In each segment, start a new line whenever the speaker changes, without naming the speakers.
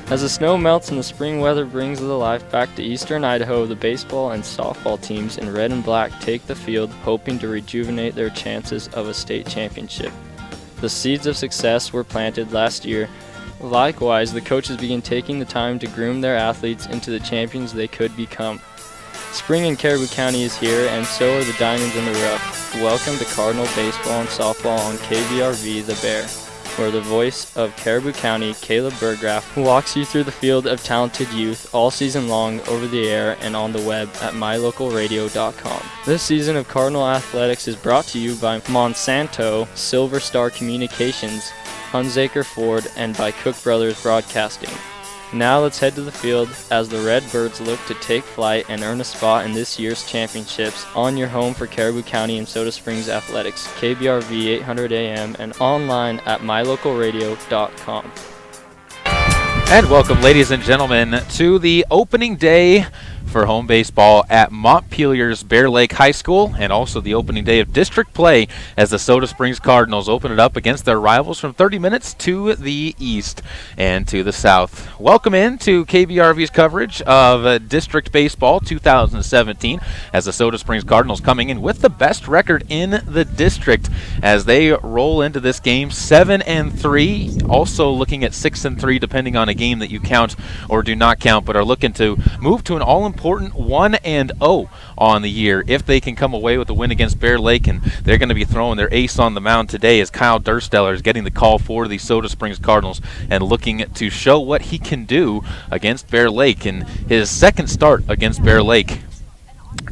As the snow melts and the spring weather brings the life back to eastern Idaho, the baseball and softball teams in red and black take the field, hoping to rejuvenate their chances of a state championship. The seeds of success were planted last year. Likewise, the coaches begin taking the time to groom their athletes into the champions they could become. Spring in Caribou County is here, and so are the diamonds in the rough. Welcome to Cardinal Baseball and Softball on KBRV The Bear, where the voice of Caribou County, Caleb Burgraff, walks you through the field of talented youth all season long over the air and on the web at mylocalradio.com. This season of Cardinal Athletics is brought to you by Monsanto, Silver Star Communications, Hunsaker Ford, and by Cook Brothers Broadcasting. Now let's head to the field as the Redbirds look to take flight and earn a spot in this year's championships on your home for Caribou County and Soda Springs Athletics, KBRV 800 AM, and online at mylocalradio.com.
And welcome, ladies and gentlemen, to the opening day for home baseball at Montpelier's Bear Lake High School, and also the opening day of district play as the Soda Springs Cardinals open it up against their rivals from 30 minutes to the east and to the south. Welcome in to KBRV's coverage of district baseball 2017 as the Soda Springs Cardinals coming in with the best record in the district as they roll into this game 7-3, also looking at 6-3 depending on a game that you count or do not count, but are looking to move to an all-important 1-0 on the year if they can come away with a win against Bear Lake, and they're going to be throwing their ace on the mound today as Kyle Dursteller is getting the call for the Soda Springs Cardinals and looking to show what he can do against Bear Lake in his second start against Bear Lake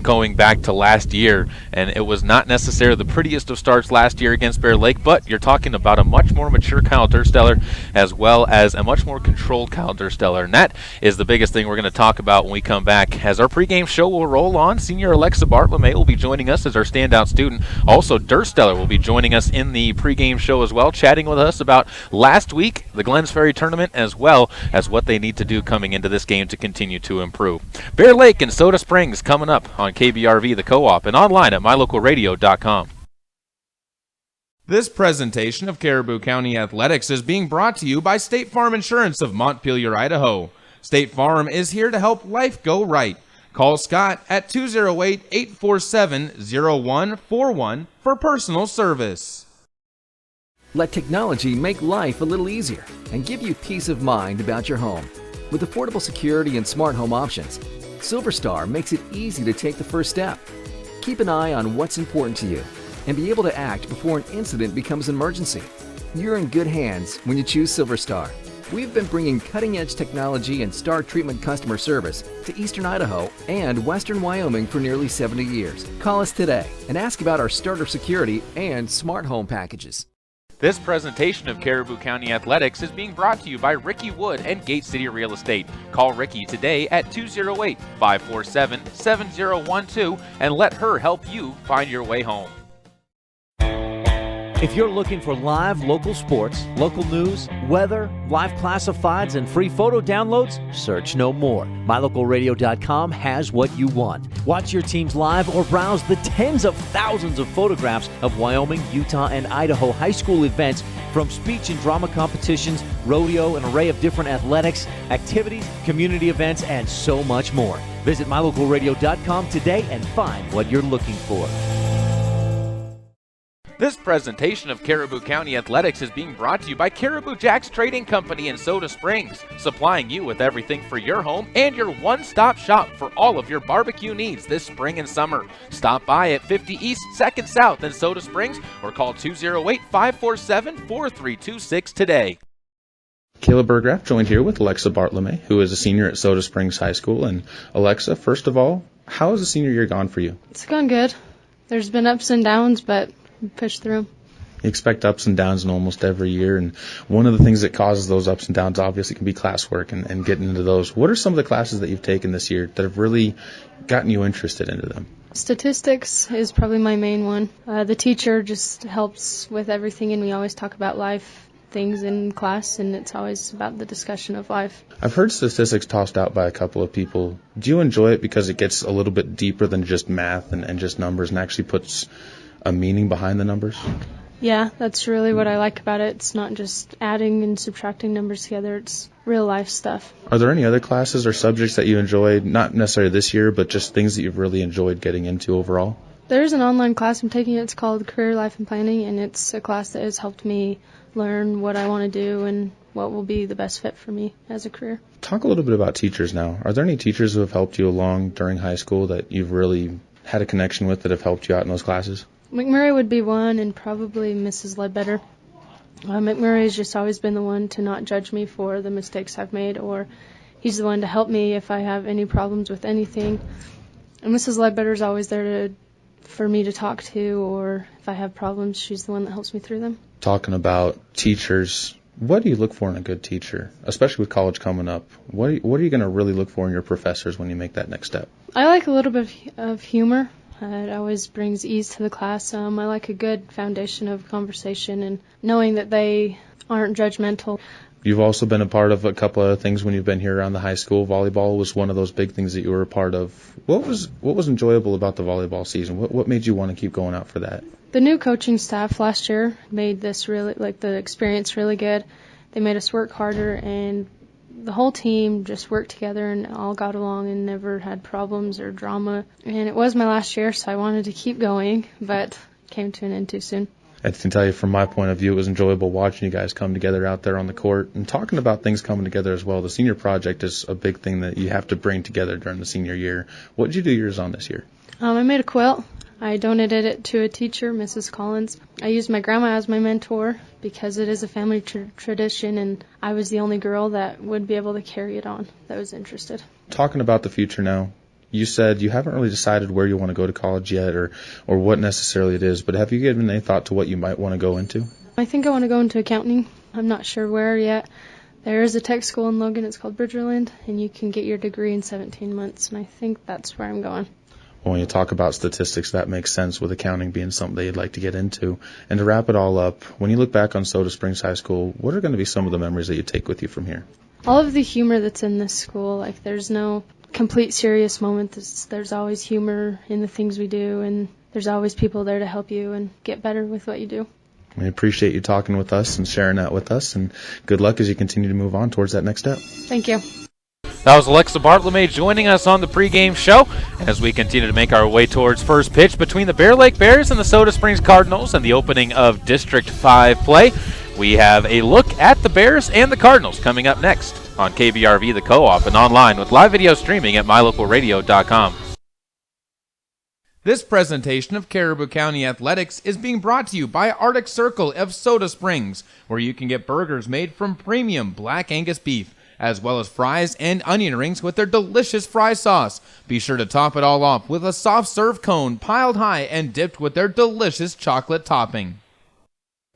going back to last year. And it was not necessarily the prettiest of starts last year against Bear Lake, but you're talking about a much more mature Kyle Dursteller as well as a much more controlled Kyle Dursteller, and that is the biggest thing we're going to talk about when we come back as our pregame show will roll on. Senior Alexa Bartolome will be joining us as our standout student. Also, Dursteller will be joining us in the pregame show as well, chatting with us about last week, the Glens Ferry tournament, as well as what they need to do coming into this game to continue to improve. Bear Lake and Soda Springs coming up on KBRV The Co-op and online at mylocalradio.com.
This presentation of Caribou County Athletics is being brought to you by State Farm Insurance of Montpelier, Idaho. State Farm is here to help life go right. Call Scott at 208-847-0141 for personal service.
Let technology make life a little easier and give you peace of mind about your home. With affordable security and smart home options, Silver Star makes it easy to take the first step. Keep an eye on what's important to you and be able to act before an incident becomes an emergency. You're in good hands when you choose Silver Star. We've been bringing cutting-edge technology and star treatment customer service to Eastern Idaho and Western Wyoming for nearly 70 years. Call us today and ask about our starter security and smart home packages.
This presentation of Caribou County Athletics is being brought to you by Ricky Wood and Gate City Real Estate. Call Ricky today at 208-547-7012 and let her help you find your way home.
If you're looking for live local sports, local news, weather, live classifieds, and free photo downloads, search no more. MyLocalRadio.com has what you want. Watch your teams live or browse the tens of thousands of photographs of Wyoming, Utah, and Idaho high school events, from speech and drama competitions, rodeo, an array of different athletics, activities, community events, and so much more. Visit MyLocalRadio.com today and find what you're looking for.
This presentation of Caribou County Athletics is being brought to you by Caribou Jack's Trading Company in Soda Springs, supplying you with everything for your home and your one-stop shop for all of your barbecue needs this spring and summer. Stop by at 50 East 2nd South in Soda Springs or call 208-547-4326 today.
Caleb Burgraff joined here with Alexa Bartolome, who is a senior at Soda Springs High School. And Alexa, first of all, how has the senior year gone for you?
It's gone good. There's been ups and downs, but push through.
You expect ups and downs in almost every year, and one of the things that causes those ups and downs obviously can be classwork and getting into those. What are some of the classes that you've taken this year that have really gotten you interested into them?
Statistics is probably my main one. The teacher just helps with everything, and we always talk about life things in class, and it's always about the discussion of life.
I've heard statistics tossed out by a couple of people. Do you enjoy it because it gets a little bit deeper than just math and just numbers and actually puts a meaning behind the numbers?
Yeah, that's really what I like about it. It's not just adding and subtracting numbers together. It's real life stuff.
Are there any other classes or subjects that you enjoyed, not necessarily this year, but just things that you've really enjoyed getting into overall?
There's an online class I'm taking. It's called Career Life and Planning, and it's a class that has helped me learn what I want to do and what will be the best fit for me as a career.
Talk a little bit about teachers now. Are there any teachers who have helped you along during high school that you've really had a connection with that have helped you out in those classes?
McMurray would be one, and probably Mrs. Ledbetter. McMurray has just always been the one to not judge me for the mistakes I've made, or he's the one to help me if I have any problems with anything. And Mrs. Ledbetter's always there for me to talk to, or if I have problems, she's the one that helps me through them.
Talking about teachers, what do you look for in a good teacher, especially with college coming up? What are you going to really look for in your professors when you make that next step?
I like a little bit of humor. It always brings ease to the class. I like a good foundation of conversation and knowing that they aren't judgmental.
You've also been a part of a couple of things when you've been here around the high school. Volleyball was one of those big things that you were a part of. What was enjoyable about the volleyball season? What made you want to keep going out for that?
The new coaching staff last year made this really, the experience really good. They made us work harder, and the whole team just worked together and all got along and never had problems or drama. And it was my last year, so I wanted to keep going, but came to an end too soon.
I can tell you from my point of view, it was enjoyable watching you guys come together out there on the court and talking about things coming together as well. The senior project is a big thing that you have to bring together during the senior year. What did you do yours on this year?
I made a quilt. I donated it to a teacher, Mrs. Collins. I used my grandma as my mentor because it is a family tradition, and I was the only girl that would be able to carry it on that was interested.
Talking about the future now, you said you haven't really decided where you want to go to college yet or what necessarily it is, but have you given any thought to what you might want to go into?
I think I want to go into accounting. I'm not sure where yet. There is a tech school in Logan. It's called Bridgerland, and you can get your degree in 17 months, and I think that's where I'm going.
When you talk about statistics, that makes sense with accounting being something that you'd like to get into. And to wrap it all up, when you look back on Soda Springs High School, what are going to be some of the memories that you take with you from here?
All of the humor that's in this school, there's no complete serious moment. There's always humor in the things we do, and there's always people there to help you and get better with what you do.
We appreciate you talking with us and sharing that with us, and good luck as you continue to move on towards that next step.
Thank you.
That was Alexa Bartolome joining us on the pregame show as we continue to make our way towards first pitch between the Bear Lake Bears and the Soda Springs Cardinals and the opening of District 5 play. We have a look at the Bears and the Cardinals coming up next on KBRV The Co-op and online with live video streaming at mylocalradio.com.
This presentation of Caribou County Athletics is being brought to you by Arctic Circle of Soda Springs, where you can get burgers made from premium Black Angus beef, as well as fries and onion rings with their delicious fry sauce. Be sure to top it all off with a soft serve cone piled high and dipped with their delicious chocolate topping.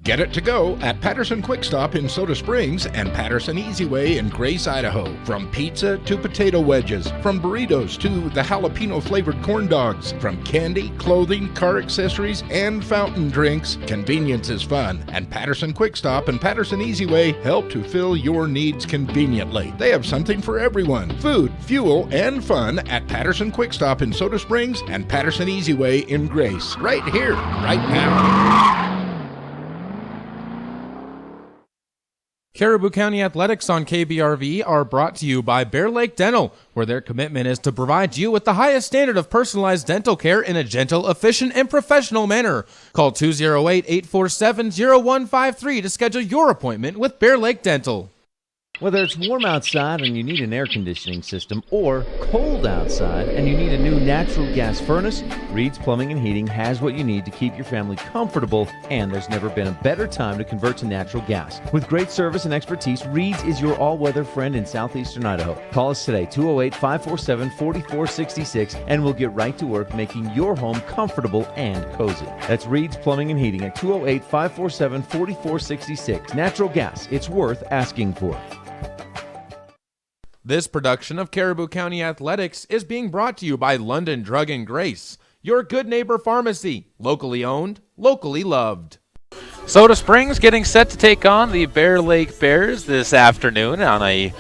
Get it to go at Patterson Quick Stop in Soda Springs and Patterson Easy Way in Grace, Idaho. From pizza to potato wedges, from burritos to the jalapeno flavored corn dogs, from candy, clothing, car accessories, and fountain drinks, convenience is fun. And Patterson Quick Stop and Patterson Easy Way help to fill your needs conveniently. They have something for everyone: food, fuel, and fun at Patterson Quick Stop in Soda Springs and Patterson Easy Way in Grace. Right here, right now.
Caribou County Athletics on KBRV are brought to you by Bear Lake Dental, where their commitment is to provide you with the highest standard of personalized dental care in a gentle, efficient, and professional manner. Call 208-847-0153 to schedule your appointment with Bear Lake Dental.
Whether it's warm outside and you need an air conditioning system or cold outside and you need a new natural gas furnace, Reed's Plumbing and Heating has what you need to keep your family comfortable, and there's never been a better time to convert to natural gas. With great service and expertise, Reed's is your all-weather friend in southeastern Idaho. Call us today, 208-547-4466, and we'll get right to work making your home comfortable and cozy. That's Reed's Plumbing and Heating at 208-547-4466. Natural gas, it's worth asking for.
This production of Caribou County Athletics is being brought to you by London Drug and Grace, your good neighbor pharmacy, locally owned, locally loved.
Soda Springs getting set to take on the Bear Lake Bears this afternoon on a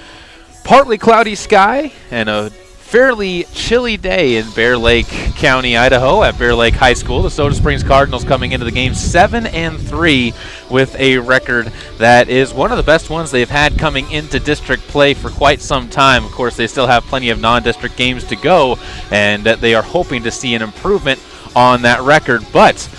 partly cloudy sky and a fairly chilly day in Bear Lake County, Idaho at Bear Lake High School. The Soda Springs Cardinals coming into the game 7-3 with a record that is one of the best ones they've had coming into district play for quite some time. Of course, they still have plenty of non-district games to go, and they are hoping to see an improvement on that record, but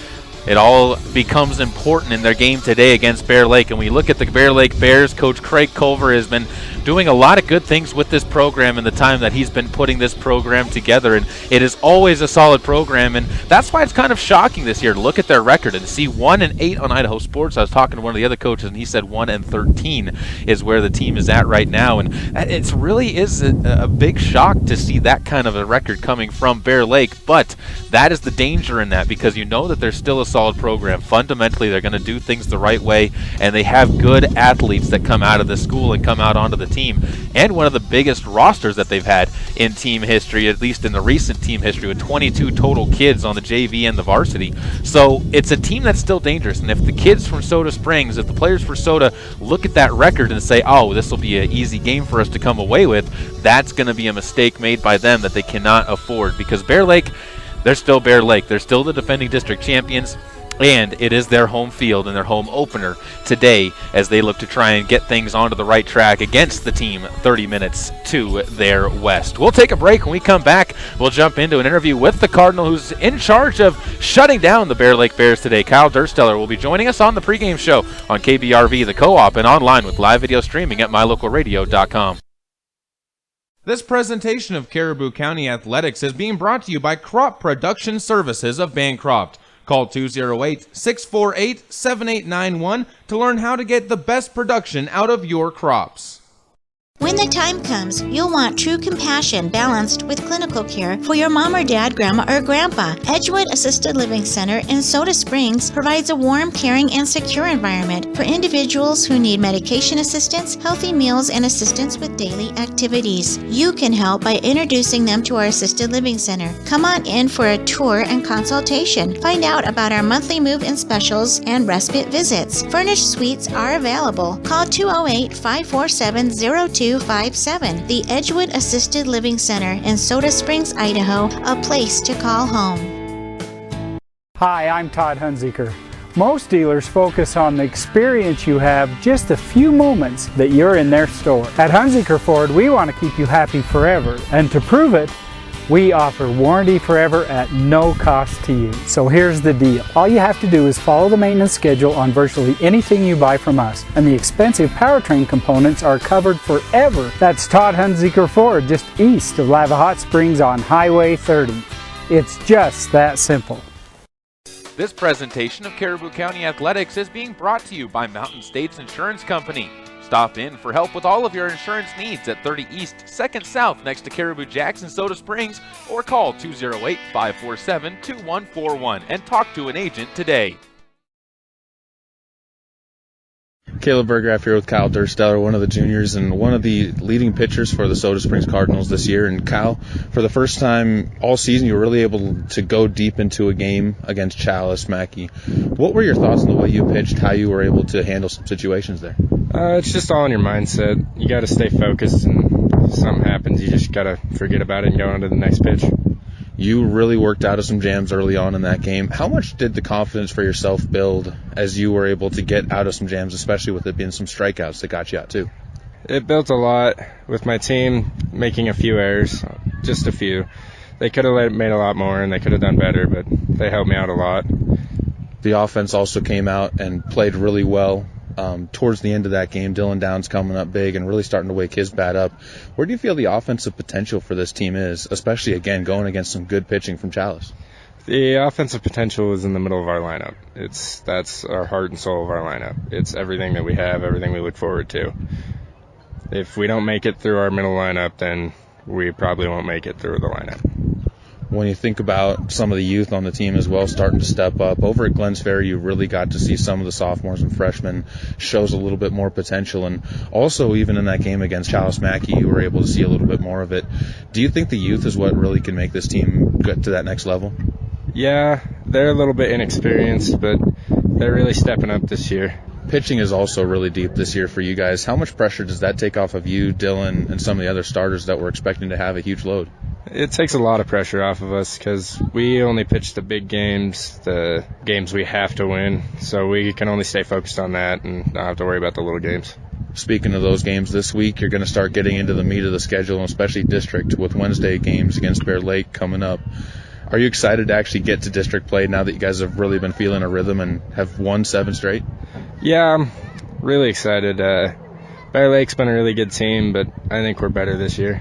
it all becomes important in their game today against Bear Lake. And when you look at the Bear Lake Bears, Coach Craig Culver has been doing a lot of good things with this program in the time that he's been putting this program together, and it is always a solid program, and that's why it's kind of shocking this year to look at their record and see 1-8 on Idaho Sports. I was talking to one of the other coaches, and he said 1-13 is where the team is at right now, and it really is a big shock to see that kind of a record coming from Bear Lake, but that is the danger in that, because you know that they're still a solid program. Fundamentally, they're going to do things the right way, and they have good athletes that come out of the school and come out onto the team, and one of the biggest rosters that they've had in team history, at least in the recent team history, with 22 total kids on the JV and the varsity. So it's a team that's still dangerous, and if the kids from Soda Springs, if the players for Soda look at that record and say, oh, this will be an easy game for us to come away with, that's going to be a mistake made by them that they cannot afford, because Bear Lake, they're still Bear Lake. They're still the defending district champions, and it is their home field and their home opener today as they look to try and get things onto the right track against the team 30 minutes to their west. We'll take a break. When we come back, we'll jump into an interview with the Cardinal, who's in charge of shutting down the Bear Lake Bears today. Kyle Dursteller will be joining us on the pregame show on KBRV, the Co-op, and online with live video streaming at mylocalradio.com.
This presentation of Caribou County Athletics is being brought to you by Crop Production Services of Bancroft. Call 208-648-7891 to learn how to get the best production out of your crops.
When the time comes, you'll want true compassion balanced with clinical care for your mom or dad, grandma or grandpa. Edgewood Assisted Living Center in Soda Springs provides a warm, caring, and secure environment for individuals who need medication assistance, healthy meals, and assistance with daily activities. You can help by introducing them to our Assisted Living Center. Come on in for a tour and consultation. Find out about our monthly move-in specials and respite visits. Furnished suites are available. Call 208-547-0257. The Edgewood Assisted Living Center in Soda Springs, Idaho, a place to call home.
Hi, I'm Todd Hunziker. Most dealers focus on the experience you have just a few moments that you're in their store. At Hunziker Ford, we want to keep you happy forever, and to prove it, we offer warranty forever at no cost to you. So here's the deal. All you have to do is follow the maintenance schedule on virtually anything you buy from us, and the expensive powertrain components are covered forever. That's Todd Hunziker Ford, just east of Lava Hot Springs on Highway 30. It's just that simple.
This presentation of Caribou County Athletics is being brought to you by Mountain States Insurance Company. Stop in for help with all of your insurance needs at 30 East, 2nd South next to Caribou Jacks in Soda Springs, or call 208-547-2141 and talk to an agent today.
Caleb Burgraff here with Kyle Dursteller, one of the juniors and one of the leading pitchers for the Soda Springs Cardinals this year. And Kyle, for the first time all season, you were really able to go deep into a game against Chalice Mackey. What were your thoughts on the way you pitched, how you were able to handle some situations there?
It's just all in your mindset. You got to stay focused, and if something happens, you just got to forget about it and go on to the next pitch.
You really worked out of some jams early on in that game. How much did the confidence for yourself build as you were able to get out of some jams, especially with it being some strikeouts that got you out too?
It built a lot with my team making a few errors, just a few. They could have made a lot more and they could have done better, but they helped me out a lot.
The offense also came out and played really well. Towards the end of that game, Dylan Downs coming up big and really starting to wake his bat up. Where do you feel the offensive potential for this team is, especially, again, going against some good pitching from Chalice?
The offensive potential is in the middle of our lineup. That's our heart and soul of our lineup. It's everything that we have, everything we look forward to. If we don't make it through our middle lineup, then we probably won't make it through the lineup.
When you think about some of the youth on the team as well starting to step up, over at Glens Ferry you really got to see some of the sophomores and freshmen shows a little bit more potential, and also even in that game against Chalice Mackey you were able to see a little bit more of it. Do you think the youth is what really can make this team get to that next level?
Yeah, they're a little bit inexperienced, but they're really stepping up this year.
Pitching is also really deep this year for you guys. How much pressure does that take off of you, Dylan, and some of the other starters that were expecting to have a huge load?
It takes a lot of pressure off of us because we only pitch the big games, the games we have to win. So we can only stay focused on that and not have to worry about the little games.
Speaking of those games this week, you're going to start getting into the meat of the schedule, and especially district with Wednesday games against Bear Lake coming up. Are you excited to actually get to district play now that you guys have really been feeling a rhythm and have won 7 straight?
Yeah, I'm really excited. Bear Lake's been a really good team, but I think we're better this year.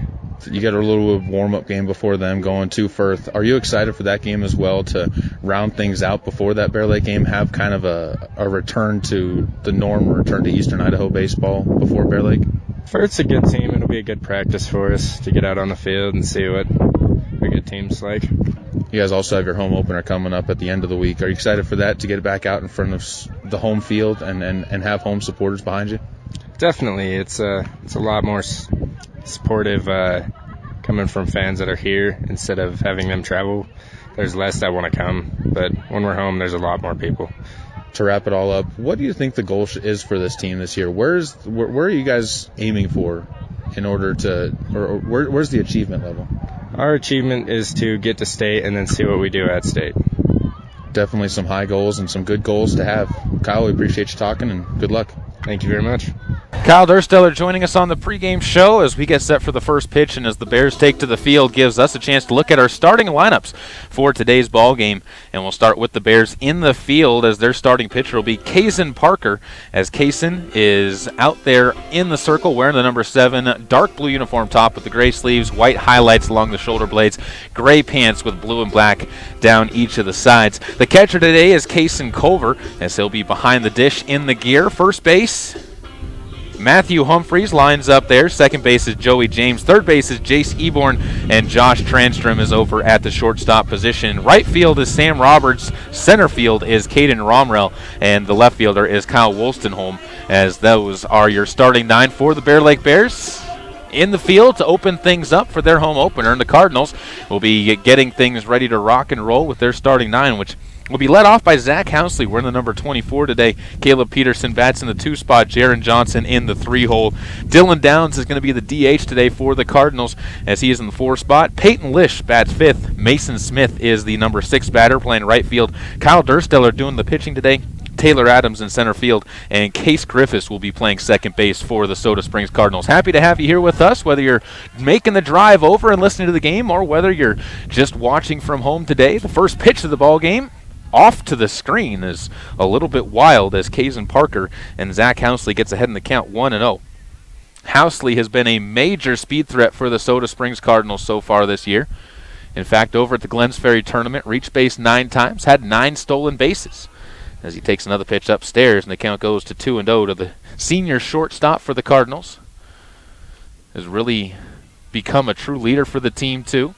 You got a little warm-up game before them going to Firth. Are you excited for that game as well to round things out before that Bear Lake game, have kind of a return to the norm, return to Eastern Idaho baseball before Bear Lake?
Firth's a good team. It'll be a good practice for us to get out on the field and see what a good team's like.
You guys also have your home opener coming up at the end of the week. Are you excited for that, to get back out in front of the home field and have home supporters behind you?
Definitely. It's a lot more supportive coming from fans that are here instead of having them travel. There's less that want to come, but when we're home, there's a lot more people.
To wrap it all up, what do you think the goal is for this team this year? Where are you guys aiming for in order to, or where's the achievement level?
Our achievement is to get to state and then see what we do at state.
Definitely some high goals and some good goals to have. Kyle, we appreciate you talking, and good luck.
Thank you very much.
Kyle Dursteller joining us on the pregame show as we get set for the first pitch, and as the Bears take to the field, gives us a chance to look at our starting lineups for today's ball game. And we'll start with the Bears in the field, as their starting pitcher will be Kaysen Parker, as Kaysen is out there in the circle wearing the number 7 dark blue uniform top with the gray sleeves, white highlights along the shoulder blades, gray pants with blue and black down each of the sides. The catcher today is Kaysen Culver, as he'll be behind the dish in the gear. First base, Matthew Humphreys lines up there. Second base is Joey James. Third base is Jace Eborn, and Josh Transtrom is over at the shortstop position. Right field is Sam Roberts. Center field is Caden Romrell, and the left fielder is Kyle Wolstenholme, as those are your starting 9 for the Bear Lake Bears. In the field to open things up for their home opener, and the Cardinals will be getting things ready to rock and roll with their starting 9, which will be led off by Zach Housley. We're in the number 24 today. Caleb Peterson bats in the 2 spot. Jaron Johnson in the 3 hole. Dylan Downs is going to be the DH today for the Cardinals, as he is in the 4 spot. Peyton Lish bats 5th. Mason Smith is the number 6 batter playing right field. Kyle Dursteller doing the pitching today. Taylor Adams in center field, and Case Griffiths will be playing second base for the Soda Springs Cardinals. Happy to have you here with us, whether you're making the drive over and listening to the game or whether you're just watching from home today. The first pitch of the ball game off to the screen is a little bit wild, as Kaysen Parker and Zach Housley gets ahead in the count 1-0. Housley has been a major speed threat for the Soda Springs Cardinals so far this year. In fact, over at the Glens Ferry tournament, reached base 9 times, had 9 stolen bases. As he takes another pitch upstairs, and the count goes to 2-0 to the senior shortstop for the Cardinals. Has really become a true leader for the team, too,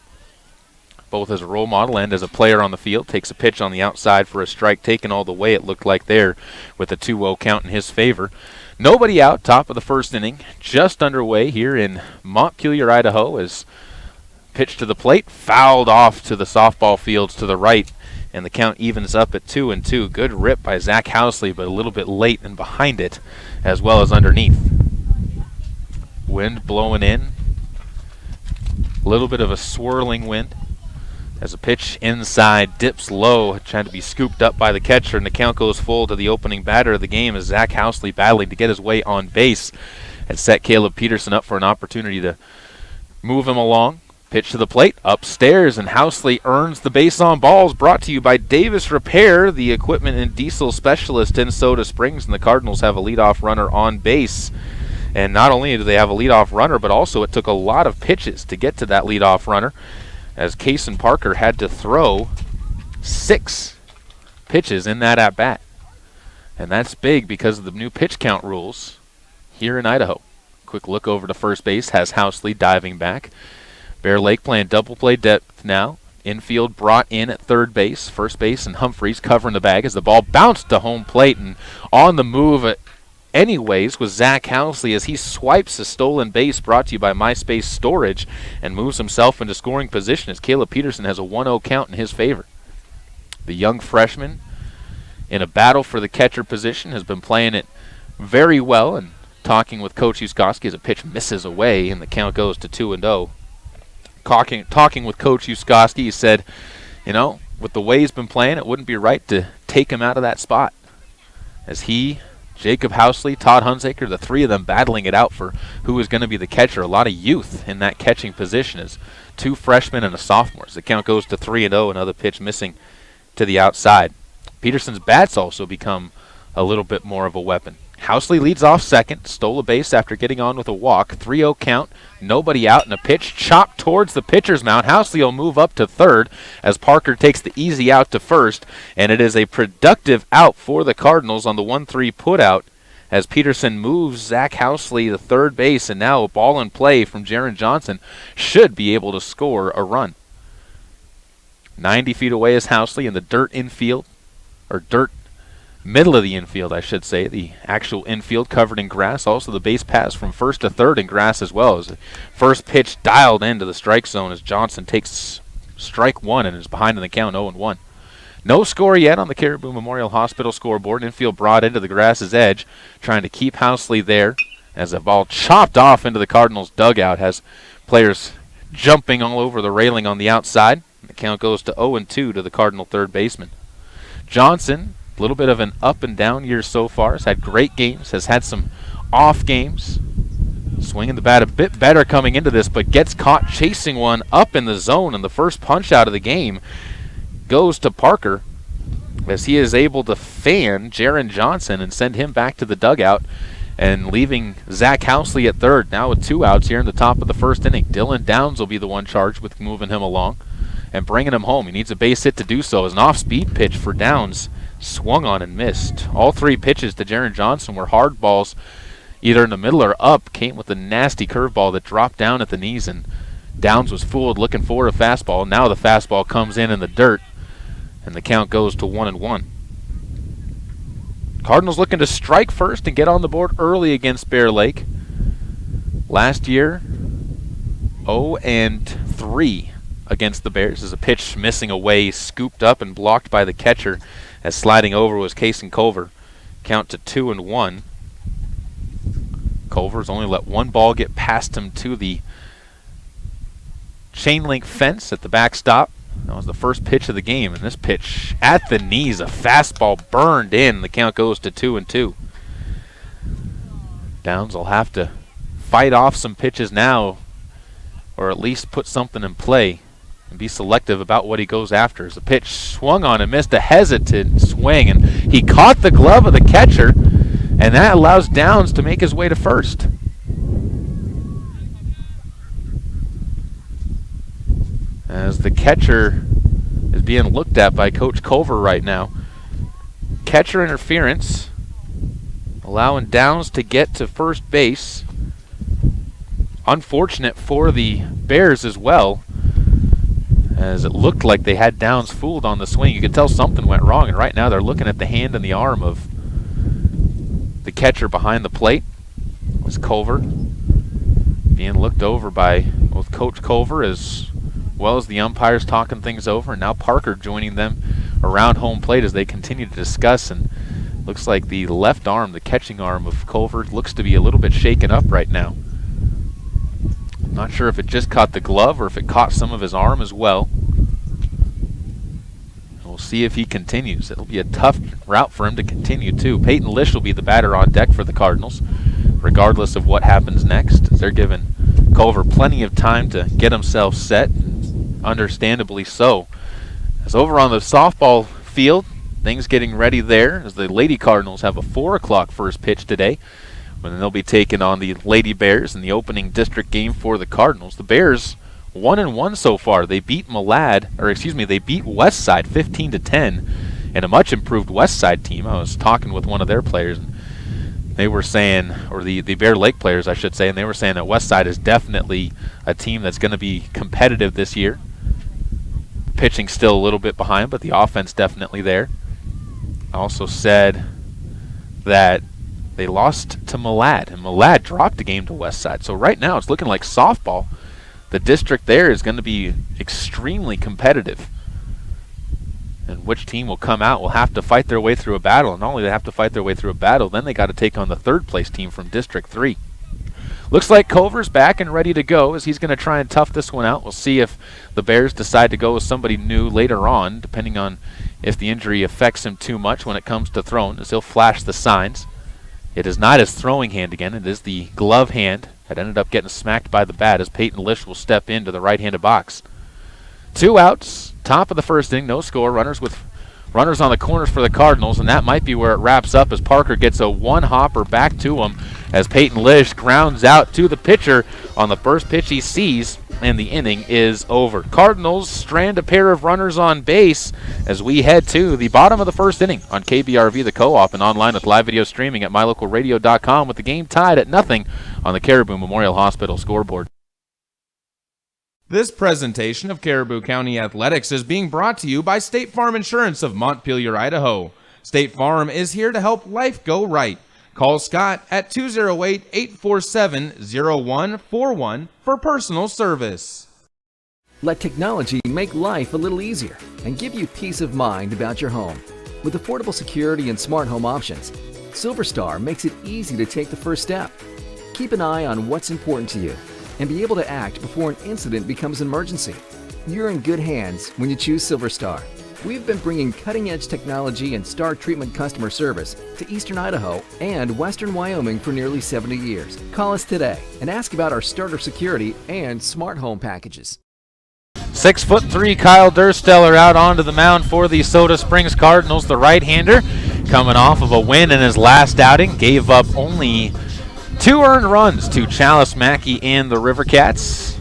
both as a role model and as a player on the field. Takes a pitch on the outside for a strike, taken all the way, it looked like there, with a 2-0 count in his favor. Nobody out, top of the first inning, just underway here in Montpelier, Idaho, as pitch to the plate, fouled off to the softball fields to the right, and the count evens up at 2-2. Good rip by Zach Housley, but a little bit late and behind it, as well as underneath. Wind blowing in. A little bit of a swirling wind, as a pitch inside dips low, trying to be scooped up by the catcher, and the count goes full to the opening batter of the game, as Zach Housley battling to get his way on base and set Caleb Peterson up for an opportunity to move him along. Pitch to the plate, upstairs, and Housley earns the base on balls. Brought to you by Davis Repair, the equipment and diesel specialist in Soda Springs, and the Cardinals have a leadoff runner on base. And not only do they have a leadoff runner, but also it took a lot of pitches to get to that leadoff runner, as Kaysen Parker had to throw 6 pitches in that at-bat. And that's big because of the new pitch count rules here in Idaho. Quick look over to first base, has Housley diving back. Bear Lake playing double play depth now. Infield brought in at third base. First base and Humphreys covering the bag as the ball bounced to home plate, and on the move anyways was Zach Housley, as he swipes a stolen base, brought to you by MySpace Storage, and moves himself into scoring position as Caleb Peterson has a 1-0 count in his favor. The young freshman, in a battle for the catcher position, has been playing it very well, and talking with Coach Uskoski as a pitch misses away and the count goes to 2-0. talking with Coach Uskoski, he said, you know, with the way he's been playing, it wouldn't be right to take him out of that spot. As he, Jacob Housley, Todd Hunsaker, the three of them battling it out for who is going to be the catcher. A lot of youth in that catching position as 2 freshmen and a sophomore. The count goes to 3-0, another pitch missing to the outside. Peterson's bats also become a little bit more of a weapon. Housley leads off second, stole a base after getting on with a walk. 3-0 count, nobody out, and a pitch chopped towards the pitcher's mound. Housley will move up to third as Parker takes the easy out to first, and it is a productive out for the Cardinals on the 1-3 putout as Peterson moves Zach Housley to third base, and now a ball in play from Jaron Johnson should be able to score a run. 90 feet away is Housley in the dirt infield, or dirt middle of the infield, I should say. The actual infield covered in grass. Also the base pass from first to third in grass as well. As the first pitch dialed into the strike zone as Johnson takes strike 1 and is behind in the count 0-1. No score yet on the Caribou Memorial Hospital scoreboard. Infield brought into the grass's edge, trying to keep Housley there as a ball chopped off into the Cardinals dugout has players jumping all over the railing on the outside. The count goes to 0-2 to the Cardinal third baseman. Johnson, a little bit of an up and down year so far, has had great games, has had some off games, swinging the bat a bit better coming into this, but gets caught chasing one up in the zone, and the first punch out of the game goes to Parker as he is able to fan Jaron Johnson and send him back to the dugout, and leaving Zach Housley at third, now with 2 outs here in the top of the first inning. Dylan Downs will be the one charged with moving him along and bringing him home. He needs a base hit to do so as an off-speed pitch for Downs swung on and missed. All 3 pitches to Jaron Johnson were hard balls, either in the middle or up. Came with a nasty curveball that dropped down at the knees, and Downs was fooled looking for a fastball. Now the fastball comes in the dirt, and the count goes to 1-1. Cardinals looking to strike first and get on the board early against Bear Lake. Last year, 0-3 against the Bears as a pitch missing away, scooped up and blocked by the catcher as sliding over was Kason Culver. Count to 2-1. Culver's only let 1 ball get past him to the chain link fence at the backstop. That was the first pitch of the game, and this pitch at the knees, a fastball burned in. The count goes to 2-2. Downs will have to fight off some pitches now, or at least put something in play and be selective about what he goes after. As the pitch swung on and missed, a hesitant swing, and he caught the glove of the catcher, and that allows Downs to make his way to first. As the catcher is being looked at by Coach Culver right now. Catcher interference, allowing Downs to get to first base. Unfortunate for the Bears as well, as it looked like they had Downs fooled on the swing. You could tell something went wrong, and right now they're looking at the hand and the arm of the catcher behind the plate. It was Culver being looked over by both Coach Culver as well as the umpires talking things over, and now Parker joining them around home plate as they continue to discuss. And looks like the left arm, the catching arm of Culver, looks to be a little bit shaken up right now. Not sure if it just caught the glove or if it caught some of his arm as well. We'll see if he continues. It'll be a tough route for him to continue too. Peyton Lish will be the batter on deck for the Cardinals, regardless of what happens next. They're giving Culver plenty of time to get himself set, understandably so. As over on the softball field, things getting ready there as the Lady Cardinals have a 4 o'clock first pitch today, when they'll be taking on the Lady Bears in the opening district game for the Cardinals. The Bears 1-1 so far. They beat they beat Westside 15-10 in a much improved Westside team. I was talking with one of their players, and they were saying, or the Bear Lake players I should say, and they were saying that Westside is definitely a team that's going to be competitive this year. Pitching still a little bit behind, but the offense definitely there. I also said that they lost to Malad, and Malad dropped the game to Westside. So right now it's looking like softball, the district there, is going to be extremely competitive. And which team will come out will have to fight their way through a battle. And not only do they have to fight their way through a battle, then they got to take on the third place team from District 3. Looks like Culver's back and ready to go as he's going to try and tough this one out. We'll see if the Bears decide to go with somebody new later on, depending on if the injury affects him too much when it comes to throwing, as he'll flash the signs. It is not his throwing hand again. It is the glove hand that ended up getting smacked by the bat as Peyton Lish will step into the right-handed box. 2 outs, top of the first inning, no score. Runners on the corners for the Cardinals, and that might be where it wraps up as Parker gets a one-hopper back to him as Peyton Lish grounds out to the pitcher on the first pitch he sees, and the inning is over. Cardinals strand a pair of runners on base as we head to the bottom of the first inning on KBRV, the Co-op, and online with live video streaming at mylocalradio.com with the game tied at 0 on the Caribou Memorial Hospital scoreboard.
This presentation of Caribou County Athletics is being brought to you by State Farm Insurance of Montpelier, Idaho. State Farm is here to help life go right. Call Scott at 208-847-0141 for personal service.
Let technology make life a little easier and give you peace of mind about your home. With affordable security and smart home options, SilverStar makes it easy to take the first step. Keep an eye on what's important to you and be able to act before an incident becomes an emergency. You're in good hands when you choose SilverStar. We've been bringing cutting-edge technology and star treatment customer service to Eastern Idaho and Western Wyoming for nearly 70 years. Call us today and ask about our starter security and smart home packages.
6'3" Kyle Dursteller out onto the mound for the Soda Springs Cardinals. The right-hander coming off of a win in his last outing, gave up only 2 earned runs to Chalice Mackey and the River Cats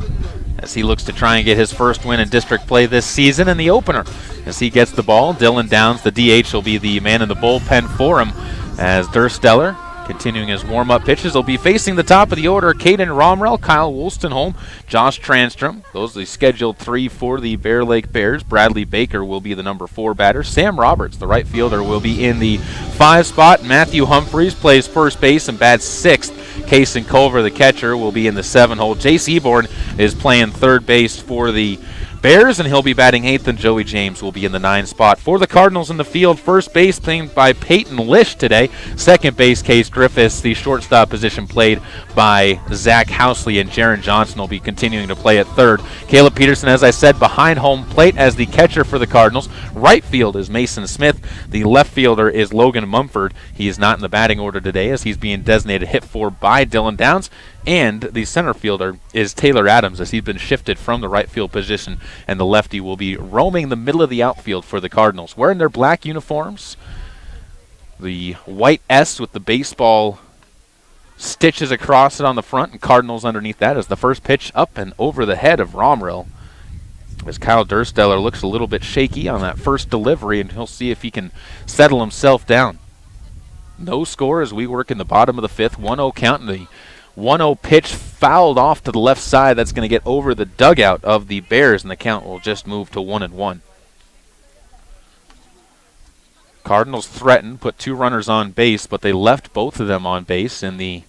as he looks to try and get his first win in district play this season. In the opener, as he gets the ball, Dylan Downs, the DH, will be the man in the bullpen for him as Dursteller, continuing his warm-up pitches, will be facing the top of the order. Caden Romrell, Kyle Wolstenholme, Josh Transtrom. Those are the scheduled 3 for the Bear Lake Bears. Bradley Baker will be the number 4 batter. Sam Roberts, the right fielder, will be in the 5 spot. Matthew Humphreys plays first base and bats 6th. Kason Culver, the catcher, will be in the 7 hole. Jace Eborn is playing third base for the Bears, and he'll be batting 8th, and Joey James will be in the 9 spot. For the Cardinals in the field, first base played by Peyton Lish today. Second base, Case Griffiths. The shortstop position played by Zach Housley, and Jaron Johnson will be continuing to play at third. Caleb Peterson, as I said, behind home plate as the catcher for the Cardinals. Right field is Mason Smith. The left fielder is Logan Mumford. He is not in the batting order today as he's being designated hit for by Dylan Downs. And the center fielder is Taylor Adams as he's been shifted from the right field position, and the lefty will be roaming the middle of the outfield for the Cardinals. Wearing their black uniforms, the white S with the baseball stitches across it on the front, and Cardinals underneath that as the first pitch up and over the head of Romrell. As Kyle Dursteller looks a little bit shaky on that first delivery, and he'll see if he can settle himself down. No score as we work in the bottom of the 5th, 1-0 count, and the 1-0 pitch fouled off to the left side. That's going to get over the dugout of the Bears, and the count will just move to 1-1. Cardinals threatened, put 2 runners on base, but they left both of them on base in the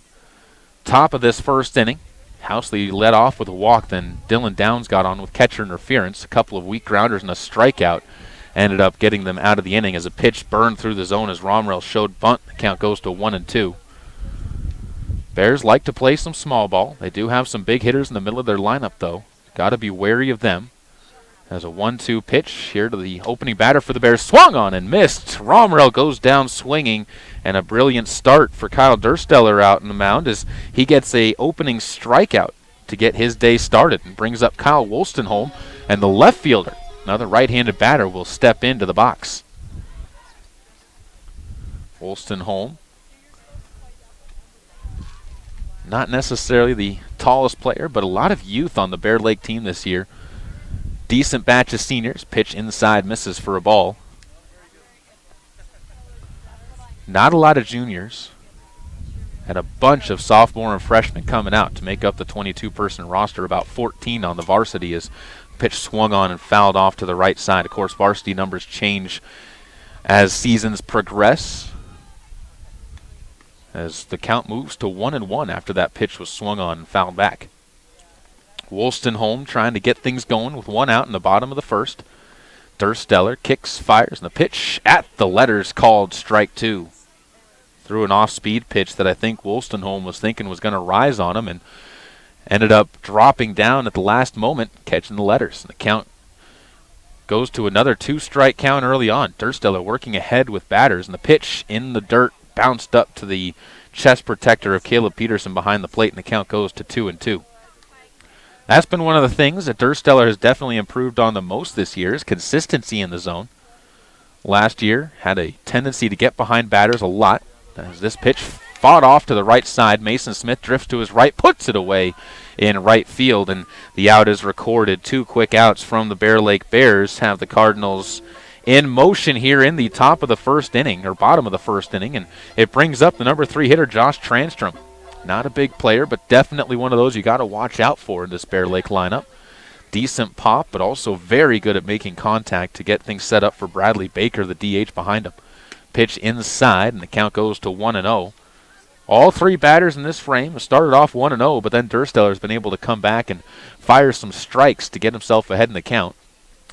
top of this first inning. Housley led off with a walk, then Dylan Downs got on with catcher interference. A couple of weak grounders and a strikeout ended up getting them out of the inning as a pitch burned through the zone as Romrell showed bunt. The count goes to 1-2. Bears like to play some small ball. They do have some big hitters in the middle of their lineup, though. Got to be wary of them. As a 1-2 pitch here to the opening batter for the Bears. Swung on and missed. Romrell goes down swinging, and a brilliant start for Kyle Dursteller out in the mound as he gets a opening strikeout to get his day started and brings up Kyle Wolstenholme, and the left fielder, another right-handed batter, will step into the box. Wolstenholme, not necessarily the tallest player, but a lot of youth on the Bear Lake team this year. Decent batch of seniors. Pitch inside, misses for a ball. Not a lot of juniors. And a bunch of sophomore and freshmen coming out to make up the 22-person roster. About 14 on the varsity as pitch swung on and fouled off to the right side. Of course, varsity numbers change as seasons progress, as the count moves to 1-1 after that pitch was swung on and fouled back. Wolstenholme trying to get things going with 1 out in the bottom of the 1st. Dursteller kicks, fires, and the pitch at the letters called strike 2. Threw an off-speed pitch that I think Wolstenholme was thinking was going to rise on him, and ended up dropping down at the last moment, catching the letters. And the count goes to another 2-strike count early on. Dursteller working ahead with batters, and the pitch in the dirt bounced up to the chest protector of Caleb Peterson behind the plate, and the count goes to 2-2. That's been one of the things that Dursteller has definitely improved on the most this year, is consistency in the zone. Last year had a tendency to get behind batters a lot. As this pitch fought off to the right side, Mason Smith drifts to his right, puts it away in right field, and the out is recorded. 2 quick outs from the Bear Lake Bears have the Cardinals in motion here in the top of the first inning, or bottom of the first inning, and it brings up the number 3 hitter, Josh Transtrom. Not a big player, but definitely one of those you got to watch out for in this Bear Lake lineup. Decent pop, but also very good at making contact to get things set up for Bradley Baker, the DH behind him. Pitch inside, and the count goes to 1-0. All 3 batters in this frame started off 1-0, but then Dursteller's been able to come back and fire some strikes to get himself ahead in the count.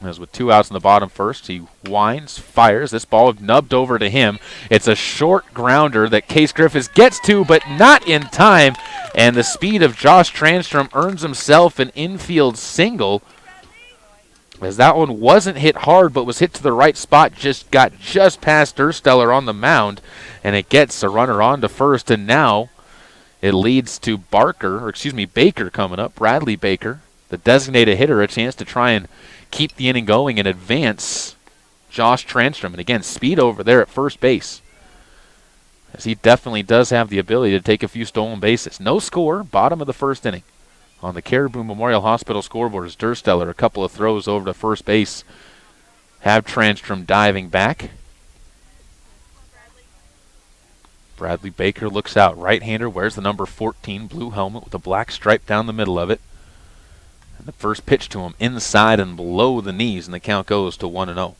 As with 2 outs in the bottom first, he winds, fires. This ball nubbed over to him. It's a short grounder that Case Griffiths gets to, but not in time. And the speed of Josh Transtrom earns himself an infield single, as that one wasn't hit hard, but was hit to the right spot, got just past Dursteller on the mound, and it gets a runner on to first, and now it leads to Baker coming up, Bradley Baker, the designated hitter, a chance to try and keep the inning going and advance Josh Transtrom. And again, speed over there at first base, as he definitely does have the ability to take a few stolen bases. No score, bottom of the first inning. On the Caribou Memorial Hospital scoreboard is Dursteller. A couple of throws over to first base have Transtrom diving back. Bradley Baker looks out. Right-hander wears the number 14 blue helmet with a black stripe down the middle of it. And the first pitch to him inside and below the knees, and the count goes to 1-0.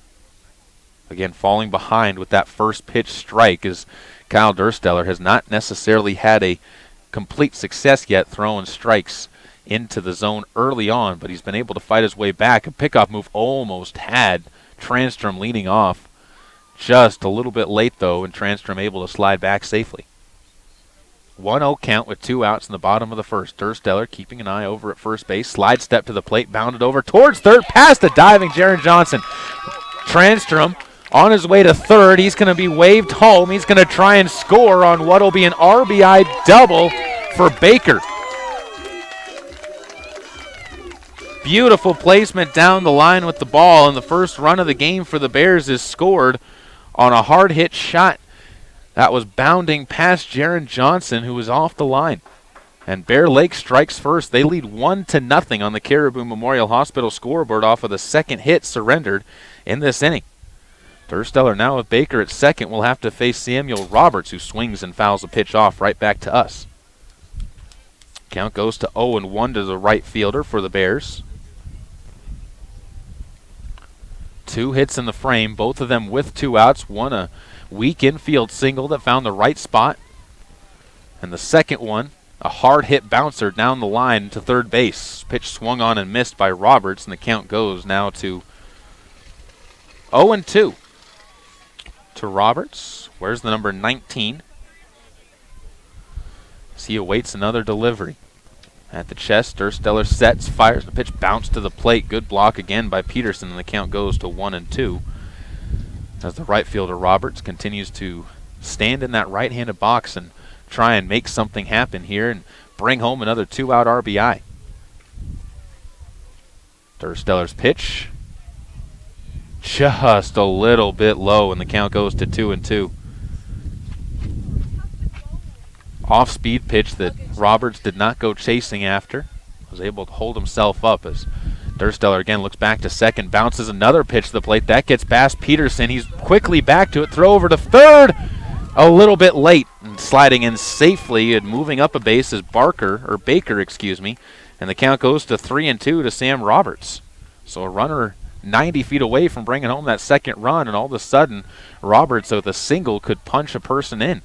Again, falling behind with that first pitch strike, as Kyle Dursteller has not necessarily had a complete success yet throwing strikes into the zone early on, but he's been able to fight his way back. A pickoff move almost had Transtrom leading off. Just a little bit late, though, and Transtrom able to slide back safely. 1-0 count with 2 outs in the bottom of the first. Dursteller keeping an eye over at first base. Slide step to the plate, bounded over towards third, past the diving Jaron Johnson. Transtrom on his way to third. He's going to be waved home. He's going to try and score on what will be an RBI double for Baker. Beautiful placement down the line with the ball, and the first run of the game for the Bears is scored on a hard hit shot that was bounding past Jaron Johnson, who was off the line. And Bear Lake strikes first. They lead 1-0 on the Caribou Memorial Hospital scoreboard off of the second hit surrendered in this inning. Dursteller now with Baker at second will have to face Samuel Roberts, who swings and fouls a pitch off right back to us. Count goes to 0-1 to the right fielder for the Bears. 2 hits in the frame, both of them with 2 outs. One a weak infield single that found the right spot, and the second one a hard hit bouncer down the line to third base. Pitch swung on and missed by Roberts, and the count goes now to 0-2 to Roberts. Where's the number 19? As he awaits another delivery. At the chest, Dursteller sets, fires, the pitch bounced to the plate. Good block again by Peterson, and the count goes to 1-2. As the right fielder Roberts continues to stand in that right-handed box and try and make something happen here and bring home another 2-out RBI. Dursteller's pitch just a little bit low, and the count goes to 2-2. Off-speed pitch that Roberts did not go chasing after. Was able to hold himself up as Dursteller again looks back to second, bounces another pitch to the plate. That gets past Peterson. He's quickly back to it. Throw over to third. A little bit late, and sliding in safely and moving up a base is Baker, and the count goes to 3-2 to Sam Roberts. So a runner 90 feet away from bringing home that second run, and all of a sudden Roberts with a single could punch a person in.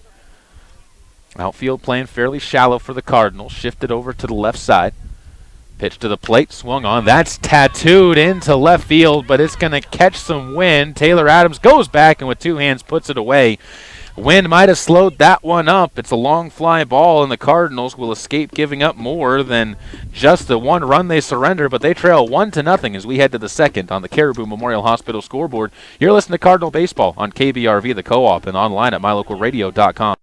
Outfield playing fairly shallow for the Cardinals. Shifted over to the left side. Pitch to the plate, swung on. That's tattooed into left field, but it's going to catch some wind. Taylor Adams goes back and with 2 hands puts it away. Wind might have slowed that one up. It's a long fly ball, and the Cardinals will escape giving up more than just the one run they surrender, but they trail 1-0 as we head to the second on the Caribou Memorial Hospital scoreboard. You're listening to Cardinal Baseball on KBRV, the Co-op, and online at mylocalradio.com.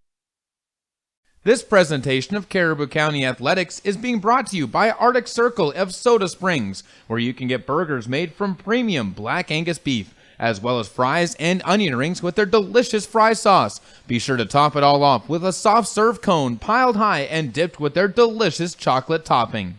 This presentation of Caribou County Athletics is being brought to you by Arctic Circle of Soda Springs, where you can get burgers made from premium Black Angus beef, as well as fries and onion rings with their delicious fry sauce. Be sure to top it all off with a soft serve cone piled high and dipped with their delicious chocolate topping.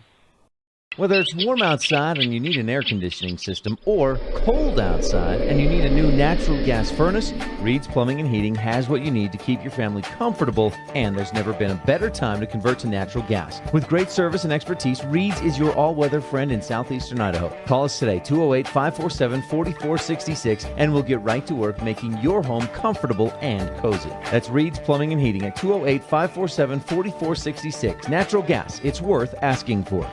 Whether it's warm outside and you need an air conditioning system, or cold outside and you need a new natural gas furnace, Reed's Plumbing and Heating has what you need to keep your family comfortable, and there's never been a better time to convert to natural gas. With great service and expertise, Reed's is your all-weather friend in southeastern Idaho. Call us today, 208-547-4466, and we'll get right to work making your home comfortable and cozy. That's Reed's Plumbing and Heating at 208-547-4466. Natural gas, it's worth asking for.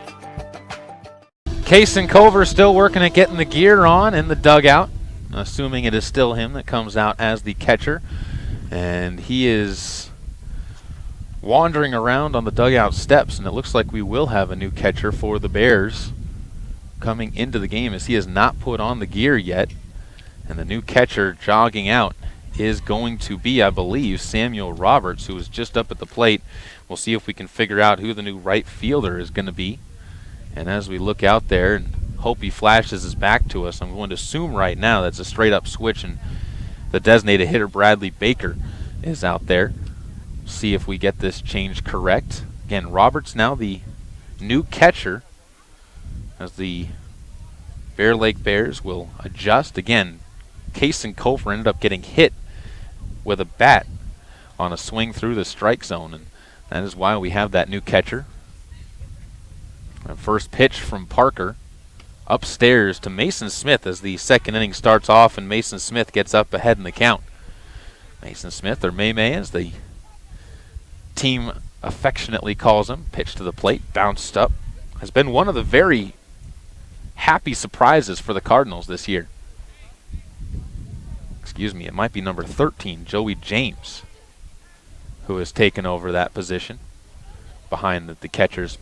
Kason Culver still working at getting the gear on in the dugout, assuming it is still him that comes out as the catcher. And he is wandering around on the dugout steps, and it looks like we will have a new catcher for the Bears coming into the game, as he has not put on the gear yet. And the new catcher jogging out is going to be, I believe, Samuel Roberts, who is just up at the plate. We'll see if we can figure out who the new right fielder is going to be. And as we look out there and hope he flashes his back to us, I'm going to assume right now that's a straight-up switch, and the designated hitter Bradley Baker is out there. See if we get this change correct. Again, Roberts now the new catcher, as the Bear Lake Bears will adjust. Again, Kason Culver ended up getting hit with a bat on a swing through the strike zone, and that is why we have that new catcher. First pitch from Parker upstairs to Mason Smith as the second inning starts off, and Mason Smith gets up ahead in the count. Mason Smith, or May as the team affectionately calls him, pitched to the plate, bounced up. Has been one of the very happy surprises for the Cardinals this year. Excuse me, it might be number 13, Joey James, who has taken over that position behind the catcher's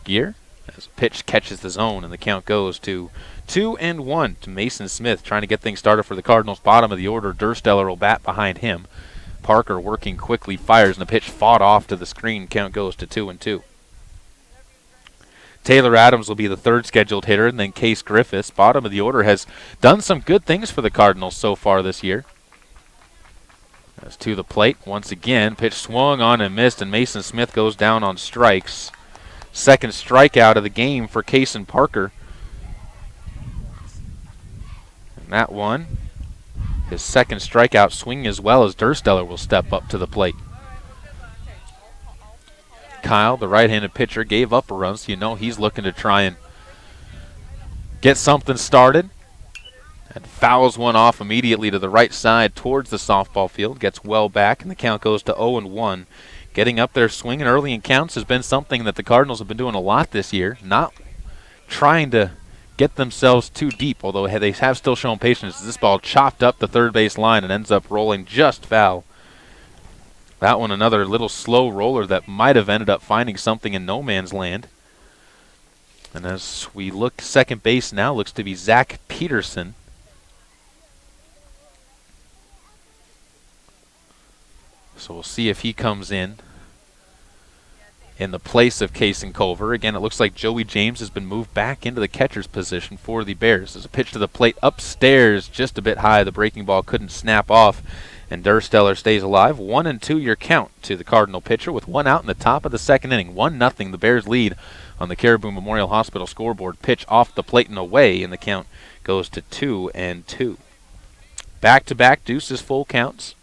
gear. As a pitch catches the zone, and the count goes to 2-1 to Mason Smith, trying to get things started for the Cardinals. Bottom of the order, Dursteller will bat behind him. Parker working quickly, fires, and the pitch fought off to the screen. Count goes to 2-2. Taylor Adams will be the third scheduled hitter, and then Case Griffiths, bottom of the order, has done some good things for the Cardinals so far this year. As to the plate, once again, pitch swung on and missed, and Mason Smith goes down on strikes. Second strikeout of the game for Kason Parker. And that one, his second strikeout, swinging as well as Dursteller will step up to the plate. Kyle, the right-handed pitcher, gave up a run, so you know he's looking to try and get something started. And fouls one off immediately to the right side towards the softball field. Gets well back, and the count goes to 0-1. Getting up there swinging early in counts has been something that the Cardinals have been doing a lot this year. Not trying to get themselves too deep, although they have still shown patience. This ball chopped up the third base line and ends up rolling just foul. That one another little slow roller that might have ended up finding something in no man's land. And as we look, second base now looks to be Zach Peterson. So we'll see if he comes in the place of Kason Culver. Again, it looks like Joey James has been moved back into the catcher's position for the Bears. There's a pitch to the plate upstairs, just a bit high. The breaking ball couldn't snap off, and Dursteller stays alive. 1-2 your count to the Cardinal pitcher with one out in the top of the second inning. 1-0 the Bears lead on the Caribou Memorial Hospital scoreboard. Pitch off the plate and away, and the count goes to 2-2. Back-to-back deuces full counts.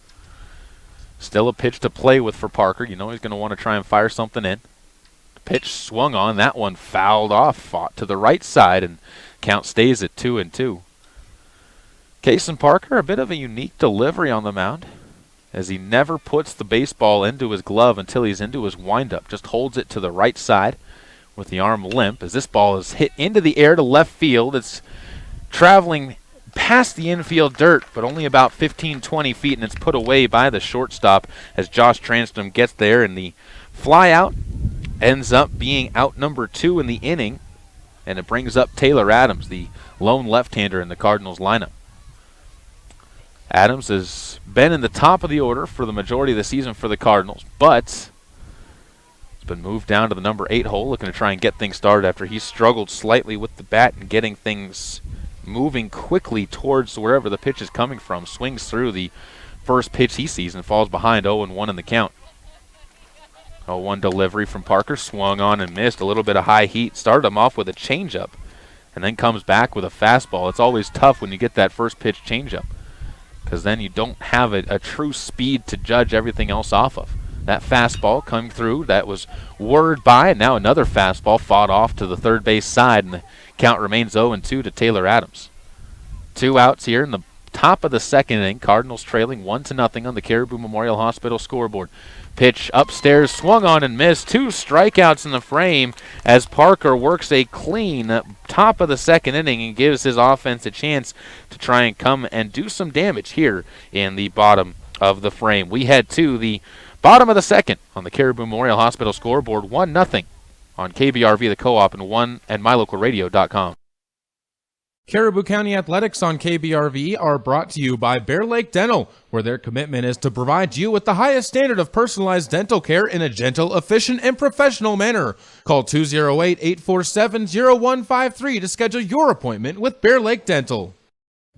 Still a pitch to play with for Parker. You know he's going to want to try and fire something in. Pitch swung on. That one fouled off. Fought to the right side, and count stays at 2-2. Kason Parker, a bit of a unique delivery on the mound, as he never puts the baseball into his glove until he's into his windup. Just holds it to the right side with the arm limp. As this ball is hit into the air to left field, it's traveling past the infield dirt, but only about 15-20 feet, and it's put away by the shortstop as Josh Transtrom gets there, and the fly out ends up being out number 2 in the inning, and it brings up Taylor Adams, the lone left-hander in the Cardinals lineup. Adams has been in the top of the order for the majority of the season for the Cardinals, but it's been moved down to the number 8 hole, looking to try and get things started after he struggled slightly with the bat and getting things moving quickly towards wherever the pitch is coming from. Swings through the first pitch he sees and falls behind 0-1 in the count. 0-1 delivery from Parker, swung on and missed. A little bit of high heat. Started him off with a changeup and then comes back with a fastball. It's always tough when you get that first pitch changeup because then you don't have a true speed to judge everything else off of. That fastball coming through, that was whirred by, and now another fastball fought off to the third base side, and the count remains 0-2 to Taylor Adams. 2 outs here in the top of the second inning. Cardinals trailing 1-0 on the Caribou Memorial Hospital scoreboard. Pitch upstairs, swung on and missed. 2 strikeouts in the frame as Parker works a clean top of the second inning and gives his offense a chance to try and come and do some damage here in the bottom of the frame. We head to the bottom of the second on the Caribou Memorial Hospital scoreboard, 1-0 on KBRV The Co-op and MyLocalRadio.com.
Caribou County Athletics on KBRV are brought to you by Bear Lake Dental, where their commitment is to provide you with the highest standard of personalized dental care in a gentle, efficient, and professional manner. Call 208-847-0153 to schedule your appointment with Bear Lake Dental.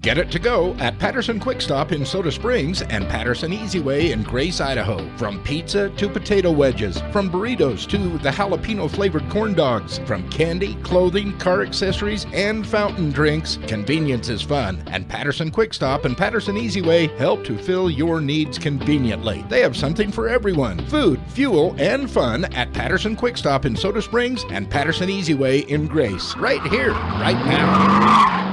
Get it to go at Patterson Quick Stop in Soda Springs and Patterson Easy Way in Grace, Idaho. From pizza to potato wedges, from burritos to the jalapeno flavored corn dogs, from candy, clothing, car accessories, and fountain drinks, convenience is fun. And Patterson Quick Stop and Patterson Easy Way help to fill your needs conveniently. They have something for everyone: food, fuel, and fun at Patterson Quick Stop in Soda Springs and Patterson Easy Way in Grace. Right here, right now.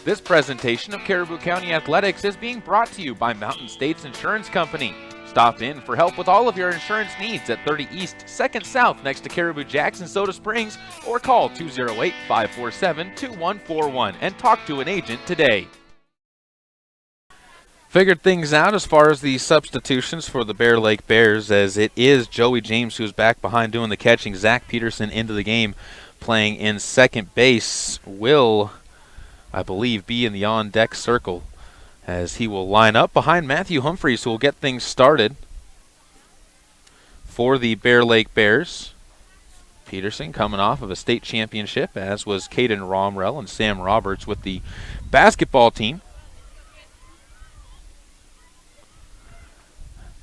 This presentation of Caribou County Athletics is being brought to you by Mountain States Insurance Company. Stop in for help with all of your insurance needs at 30 East, 2nd South next to Caribou Jacks in Soda Springs, or call 208-547-2141 and talk to an agent today. Figured things out as far as the substitutions for the Bear Lake Bears, as it is Joey James who's back behind doing the catching. Zach Peterson into the game playing in second base. Will, I believe, be in the on-deck circle as he will line up behind Matthew Humphreys, who will get things started for the Bear Lake Bears. Peterson coming off of a state championship, as was Caden Romrell and Sam Roberts with the basketball team,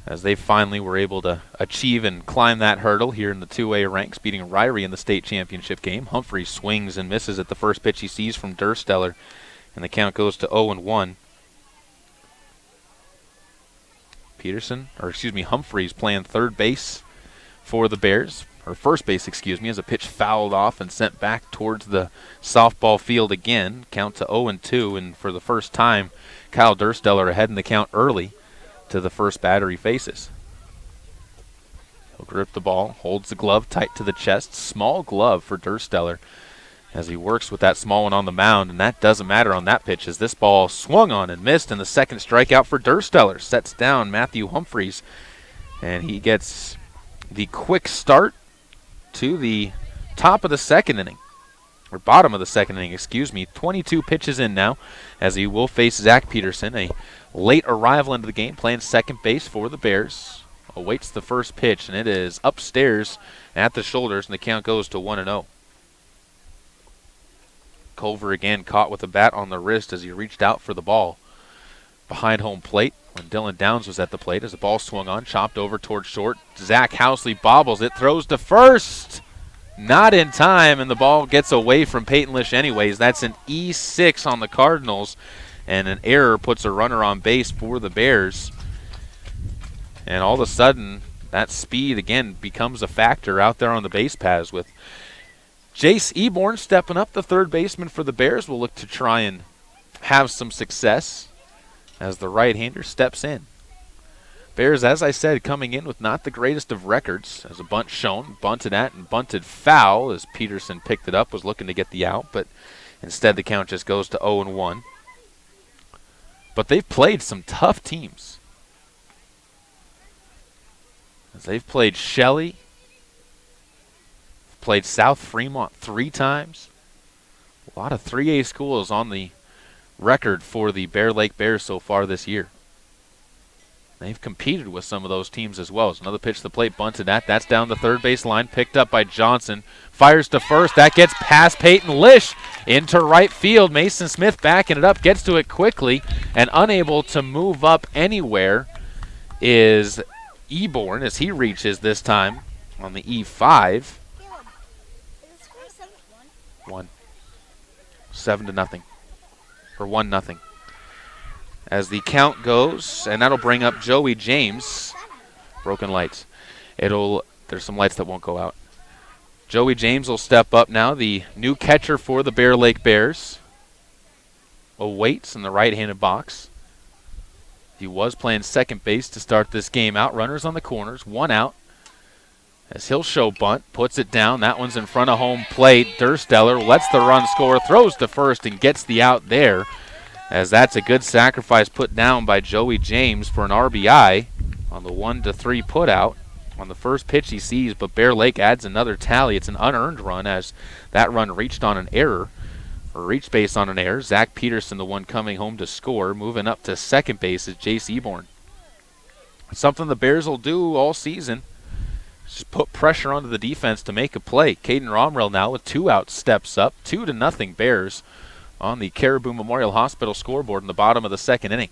as they finally were able to achieve and climb that hurdle here in the 2A ranks, beating Ryrie in the state championship game. Humphrey swings and misses at the first pitch he sees from Dursteller, and the count goes to 0-1. Humphreys playing third base for the Bears, or first base, as a pitch fouled off and sent back towards the softball field again. Count to 0-2, and for the first time, Kyle Dursteller ahead in the count early to the first batter he faces. He'll grip the ball, holds the glove tight to the chest. Small glove for Dursteller as he works with that small one on the mound, and that doesn't matter on that pitch as this ball swung on and missed, and the second strikeout for Dursteller sets down Matthew Humphreys, and he gets the quick start to the top of the second inning, or bottom of the second inning, 22 pitches in now, as he will face Zach Peterson, a late arrival into the game, playing second base for the Bears. Awaits the first pitch, and it is upstairs at the shoulders, and the count goes to 1-0. Culver again caught with a bat on the wrist as he reached out for the ball behind home plate when Dylan Downs was at the plate, as the ball swung on, chopped over towards short. Zach Housley bobbles it, throws to first. Not in time, and the ball gets away from Peyton Lish anyways. That's an E6 on the Cardinals, and an error puts a runner on base for the Bears. And all of a sudden, that speed again becomes a factor out there on the base paths, with Jace Eborn stepping up. The third baseman for the Bears will look to try and have some success as the right-hander steps in. Bears, as I said, coming in with not the greatest of records. As a bunt shown, bunted at and bunted foul as Peterson picked it up, was looking to get the out, but instead the count just goes to 0-1. But they've played some tough teams. As they've played Shelley, played South Fremont 3 times. A lot of 3A schools on the record for the Bear Lake Bears so far this year. They've competed with some of those teams as well. As another pitch to the plate, bunted at. That's down the third base line, picked up by Johnson. Fires to first. That gets past Peyton Lish into right field. Mason Smith backing it up, gets to it quickly, and unable to move up anywhere is Eborn as he reaches this time on the E5. 7-0. Or 1-0. As the count goes, and that'll bring up Joey James. Broken lights. There's some lights that won't go out. Joey James will step up now, the new catcher for the Bear Lake Bears. Awaits in the right-handed box. He was playing second base to start this game out. Runners on the corners, 1 out. As he'll show bunt, puts it down. That one's in front of home plate. Dursteller lets the run score, throws to first, and gets the out there. As that's a good sacrifice put down by Joey James for an RBI on the 1-3 put out on the first pitch he sees, but Bear Lake adds another tally. It's an unearned run as that run reached on an error, or reached base on an error. Zach Peterson, the one coming home to score. Moving up to second base is Jace Eborn. Something the Bears will do all season. Just put pressure onto the defense to make a play. Caden Romrell now with 2 outs steps up. 2-0 Bears on the Caribou Memorial Hospital scoreboard in the bottom of the second inning.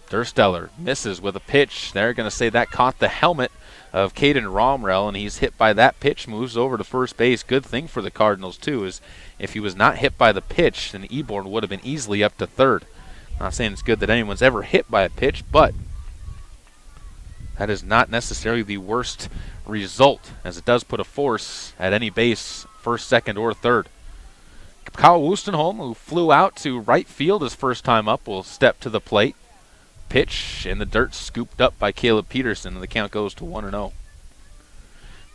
Dursteller misses with a pitch. They're going to say that caught the helmet of Caden Romrell, and he's hit by that pitch, moves over to first base. Good thing for the Cardinals, too, is if he was not hit by the pitch, then Eborn would have been easily up to third. Not saying it's good that anyone's ever hit by a pitch, but that is not necessarily the worst result, as it does put a force at any base, first, second, or third. Kyle Wustenholm, who flew out to right field his first time up, will step to the plate. Pitch in the dirt, scooped up by Caleb Peterson, and the count goes to 1-0.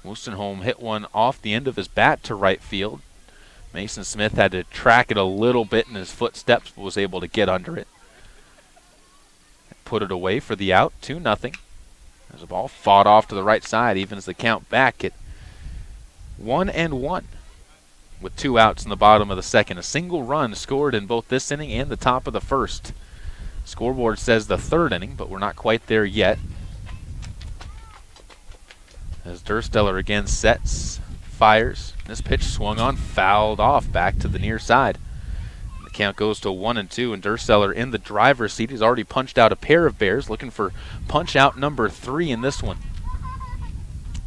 Wustenholm hit one off the end of his bat to right field. Mason Smith had to track it a little bit in his footsteps, but was able to get under it. Put it away for the out, 2-0. There's a ball fought off to the right side, even as the count back at 1-1. With 2 outs in the bottom of the second. A single run scored in both this inning and the top of the first. Scoreboard says the third inning, but we're not quite there yet. As Dursteller again sets, fires. This pitch swung on, fouled off back to the near side. The count goes to 1-2, and Dursteller in the driver's seat. He's already punched out a pair of Bears, looking for punch out number 3 in this one.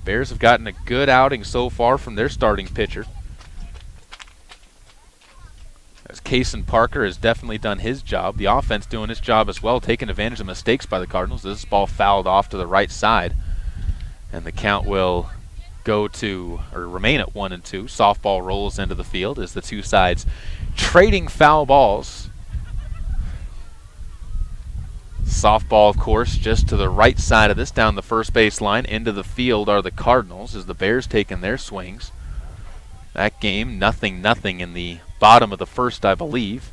Bears have gotten a good outing so far from their starting pitcher. As Kaysen Parker has definitely done his job. The offense doing its job as well, taking advantage of mistakes by the Cardinals. This ball fouled off to the right side. And the count will go to, or remain at 1-2. Softball rolls into the field as the two sides trading foul balls. Softball, of course, just to the right side of this, down the first base line. Into the field are the Cardinals as the Bears taking their swings. That game, 0-0 in the bottom of the first, I believe.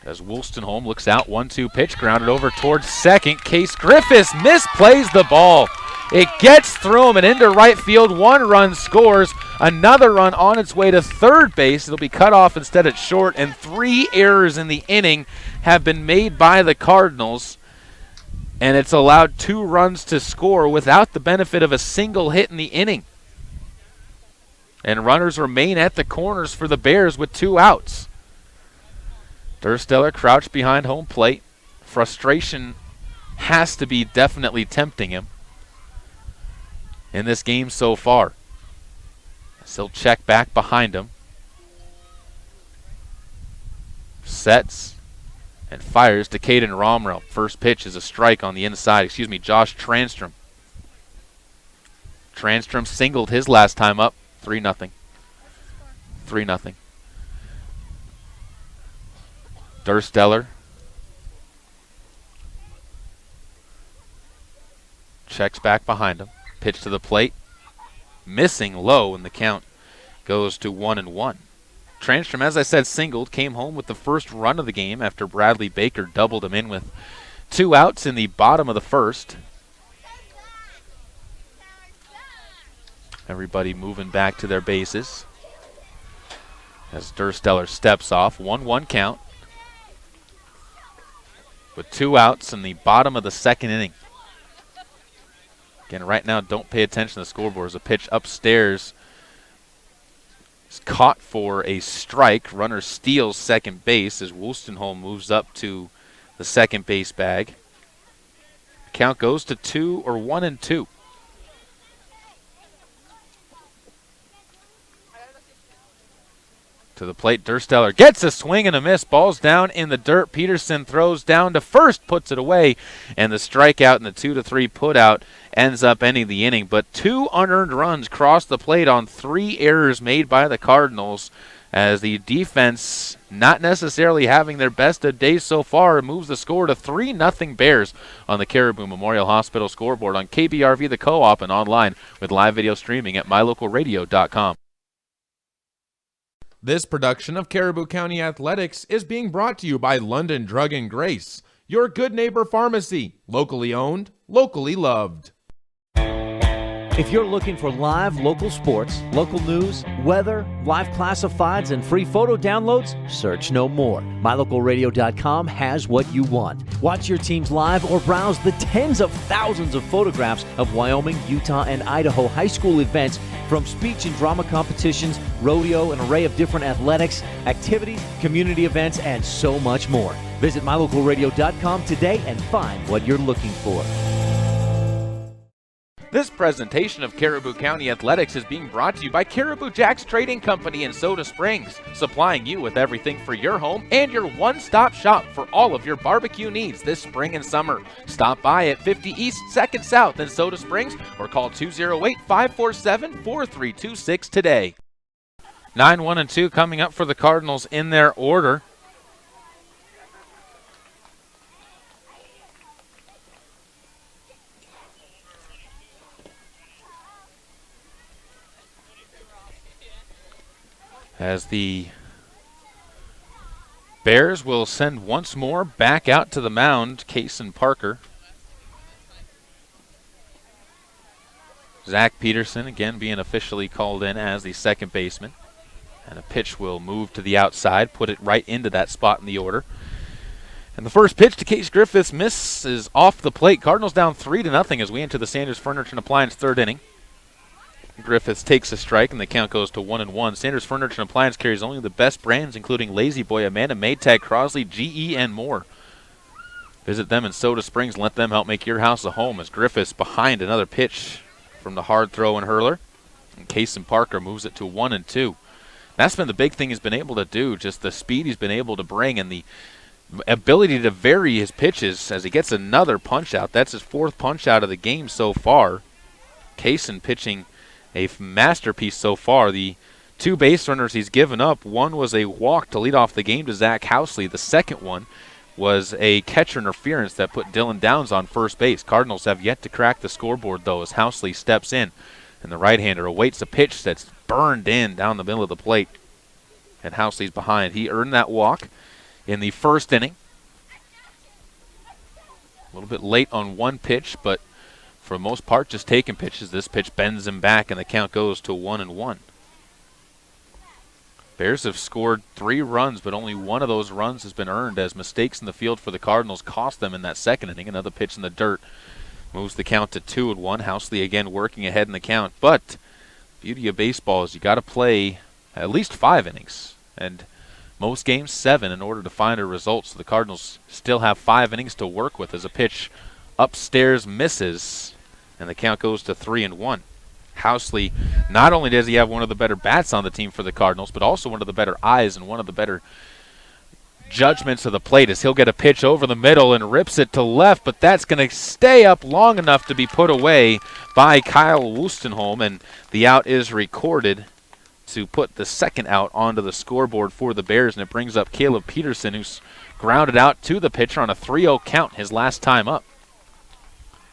As Wolstenholme looks out, 1-2 pitch, grounded over towards second. Case Griffiths misplays the ball. It gets through him and into right field. 1 run scores. Another run on its way to third base. It'll be cut off instead at short, and 3 errors in the inning have been made by the Cardinals. And it's allowed 2 runs to score without the benefit of a single hit in the inning. And runners remain at the corners for the Bears with 2 outs. Dursteller crouched behind home plate. Frustration has to be definitely tempting him in this game so far. He'll check back behind him. Sets and fires to Caden Romrell. First pitch is a strike on the inside. Josh Transtrom. Transtrom singled his last time up. 3-0. 3-0. Dursteller checks back behind him. Pitch to the plate. Missing low, and the count goes to 1-1. Transtrom, as I said, singled, came home with the first run of the game after Bradley Baker doubled him in with 2 outs in the bottom of the first. Everybody moving back to their bases as Dursteller steps off. 1-1 count with 2 outs in the bottom of the second inning. Again, right now, don't pay attention to the scoreboard. As a pitch upstairs is caught for a strike. Runner steals second base as Wolstenholme moves up to the second base bag. Count goes to 1-2. To the plate, Dursteller gets a swing and a miss. Ball's down in the dirt. Peterson throws down to first, puts it away, and the strikeout and the 2-3 putout ends up ending the inning. But 2 unearned runs cross the plate on 3 errors made by the Cardinals, as the defense, not necessarily having their best of days so far, moves the score to 3-0 Bears on the Caribou Memorial Hospital scoreboard on KBRV, the Co-op, and online with live video streaming at mylocalradio.com.
This production of Caribou County Athletics is being brought to you by London Drug and Grace, your good neighbor pharmacy, locally owned, locally loved.
If you're looking for live local sports, local news, weather, live classifieds, and free photo downloads, search no more. MyLocalRadio.com has what you want. Watch your teams live or browse the tens of thousands of photographs of Wyoming, Utah, and Idaho high school events, from speech and drama competitions, rodeo, an array of different athletics, activities, community events, and so much more. Visit MyLocalRadio.com today and find what you're looking for.
This presentation of Caribou County Athletics is being brought to you by Caribou Jack's Trading Company in Soda Springs, supplying you with everything for your home and your one-stop shop for all of your barbecue needs this spring and summer. Stop by at 50 East 2nd South in Soda Springs or call 208-547-4326 today. 9-1-2 coming up for the Cardinals in their order. As the Bears will send once more back out to the mound, Kason Parker. Zach Peterson again being officially called in as the second baseman. And a pitch will move to the outside, put it right into that spot in the order. And the first pitch to Case Griffiths misses off the plate. Cardinals down 3-0 as we enter the Sanders Furniture and Appliance third inning. Griffiths takes a strike, and the count goes to 1-1. Sanders Furniture and Appliance carries only the best brands, including Lazy Boy, Amanda, Maytag, Crosley, GE, and more. Visit them in Soda Springs and let them help make your house a home, as Griffiths behind another pitch from the hard throw and hurler. And Kason Parker moves it to 1-2. That's been the big thing he's been able to do, just the speed he's been able to bring and the ability to vary his pitches as he gets another punch out. That's his 4th punch out of the game so far. Kason pitching a masterpiece so far. The 2 base runners he's given up, one was a walk to lead off the game to Zach Housley. The second one was a catcher interference that put Dylan Downs on first base. Cardinals have yet to crack the scoreboard, though, as Housley steps in, and the right-hander awaits a pitch that's burned in down the middle of the plate. And Housley's behind. He earned that walk in the first inning. A little bit late on one pitch, but for the most part, just taking pitches. This pitch bends him back, and the count goes to 1-1. Bears have scored 3 runs, but only one of those runs has been earned, as mistakes in the field for the Cardinals cost them in that second inning. Another pitch in the dirt moves the count to 2-1. Housley again working ahead in the count. But beauty of baseball is you got to play at least 5 innings, and most games 7 in order to find a result. So the Cardinals still have 5 innings to work with, as a pitch upstairs misses, and the count goes to 3-1. Housley, not only does he have one of the better bats on the team for the Cardinals, but also one of the better eyes and one of the better judgments of the plate, as he'll get a pitch over the middle and rips it to left, but that's going to stay up long enough to be put away by Kyle Wolstenholme, and the out is recorded to put the second out onto the scoreboard for the Bears, and it brings up Caleb Peterson, who's grounded out to the pitcher on a 3-0 count his last time up.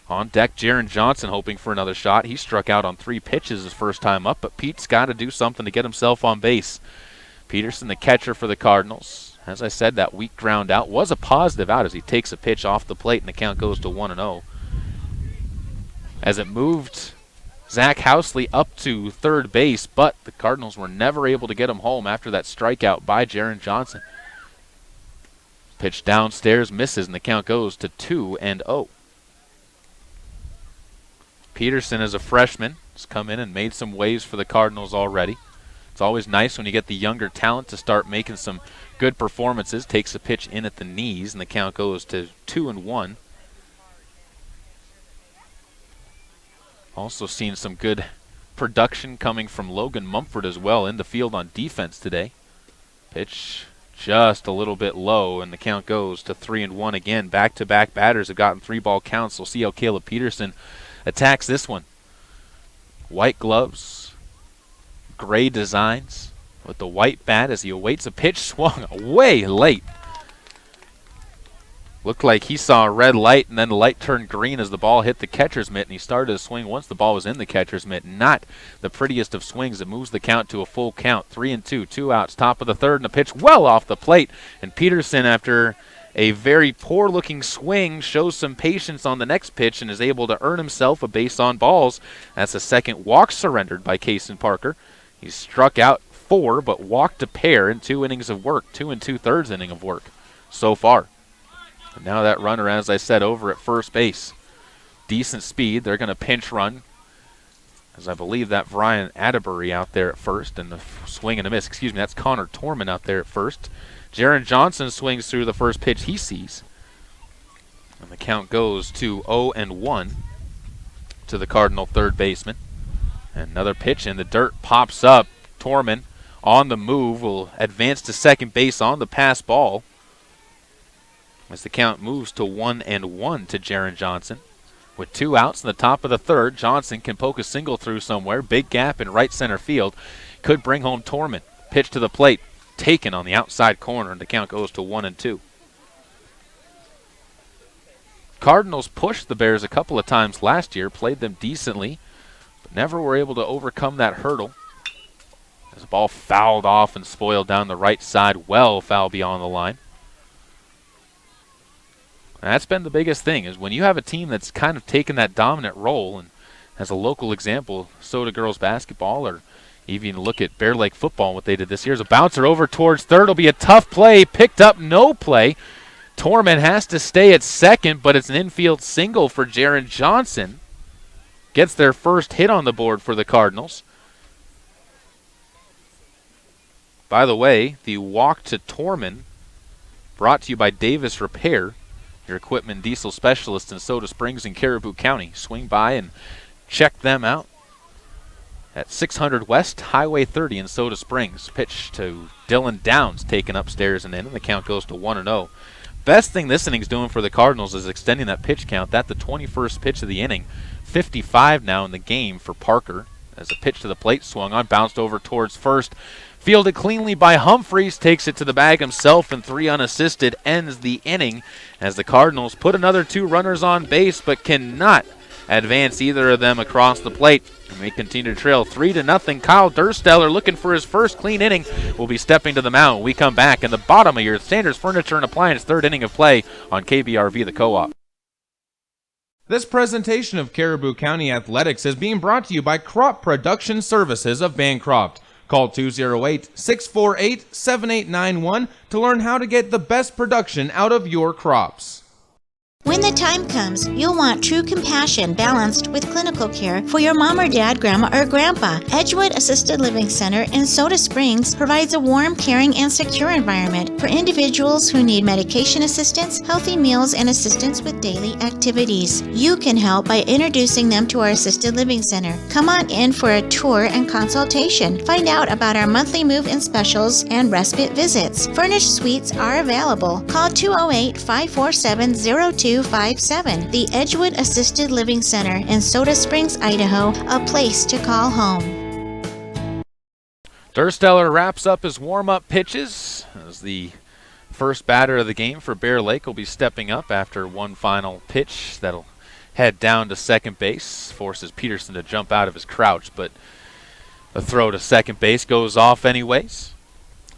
On deck, Jaron Johnson hoping for another shot. He struck out on 3 pitches his first time up, but Pete's got to do something to get himself on base. Peterson, the catcher for the Cardinals. As I said, that weak ground out was a positive out as he takes a pitch off the plate and the count goes to 1-0. As it moved Zach Housley up to third base, but the Cardinals were never able to get him home after that strikeout by Jaron Johnson. Pitch downstairs misses and the count goes to 2-0. Peterson, as a freshman, has come in and made some waves for the Cardinals already. It's always nice when you get the younger talent to start making some good performances. Takes a pitch in at the knees, and the count goes to 2-1. Also seen some good production coming from Logan Mumford as well in the field on defense today. Pitch just a little bit low, and the count goes to 3-1 again. Back-to-back batters have gotten 3-ball counts. We'll see how Caleb Peterson attacks this one. White gloves, gray designs with the white bat as he awaits a pitch. Swung way late. Looked like he saw a red light and then the light turned green as the ball hit the catcher's mitt, and he started to swing once the ball was in the catcher's mitt. Not the prettiest of swings. It moves the count to a full count. 3-2, 2 outs, top of the third, and a pitch well off the plate. And Peterson, after a very poor-looking swing, shows some patience on the next pitch and is able to earn himself a base on balls. That's a second walk surrendered by Kaysen Parker. He's struck out 4, but walked a pair in 2 innings of work, 2 2/3 inning of work so far. And now that runner, as I said, over at first base. Decent speed. They're going to pinch run, as I believe that Brian Atterbury out there at first, and the swing and a miss. Excuse me, that's Connor Torman out there at first. Jaron Johnson swings through the first pitch he sees. And the count goes to 0-1 to the Cardinal third baseman. And another pitch in the dirt pops up. Torman on the move will advance to second base on the pass ball. As the count moves to 1-1 to Jaron Johnson. With 2 outs in the top of the third, Johnson can poke a single through somewhere. Big gap in right center field. Could bring home Torman. Pitch to the plate. Taken on the outside corner, and the count goes to 1-2. Cardinals pushed the Bears a couple of times last year, played them decently, but never were able to overcome that hurdle. As the ball fouled off and spoiled down the right side, well foul beyond the line. And that's been the biggest thing, is when you have a team that's kind of taken that dominant role, and as a local example, Soda girls basketball, or even look at Bear Lake football, what they did this year. Is a bouncer over towards third. It'll be a tough play. Picked up, no play. Torman has to stay at second, but it's an infield single for Jaron Johnson. Gets their first hit on the board for the Cardinals. By the way, the walk to Torman, brought to you by Davis Repair, your equipment diesel specialist in Soda Springs and Caribou County. Swing by and check them out at 600 West Highway 30 in Soda Springs. Pitch to Dylan Downs, taken upstairs and in, and the count goes to 1-0. Best thing this inning's doing for the Cardinals is extending that pitch count. That's the 21st pitch of the inning. 55 now in the game for Parker, as a pitch to the plate swung on, bounced over towards first. Fielded cleanly by Humphreys, takes it to the bag himself, and 3 unassisted ends the inning as the Cardinals put another 2 runners on base but cannot advance either of them across the plate. And we continue to trail 3-0. Kyle Dursteller, looking for his first clean inning, will be stepping to the mound. We come back in the bottom of your Sanders Furniture and Appliance third inning of play on KBRV The Co-op.
This presentation of Caribou County Athletics is being brought to you by Crop Production Services of Bancroft. Call 208-648-7891 to learn how to get the best production out of your crops.
When the time comes, you'll want true compassion balanced with clinical care for your mom or dad, grandma, or grandpa. Edgewood Assisted Living Center in Soda Springs provides a warm, caring, and secure environment for individuals who need medication assistance, healthy meals, and assistance with daily activities. You can help by introducing them to our Assisted Living Center. Come on in for a tour and consultation. Find out about our monthly move-in specials and respite visits. Furnished suites are available. Call 208-547-0257. The Edgewood Assisted Living Center in Soda Springs, Idaho, a place to call home.
Dursteller wraps up his warm-up pitches as the first batter of the game for Bear Lake will be stepping up after one final pitch that'll head down to second base, forces Peterson to jump out of his crouch, but the throw to second base goes off anyways.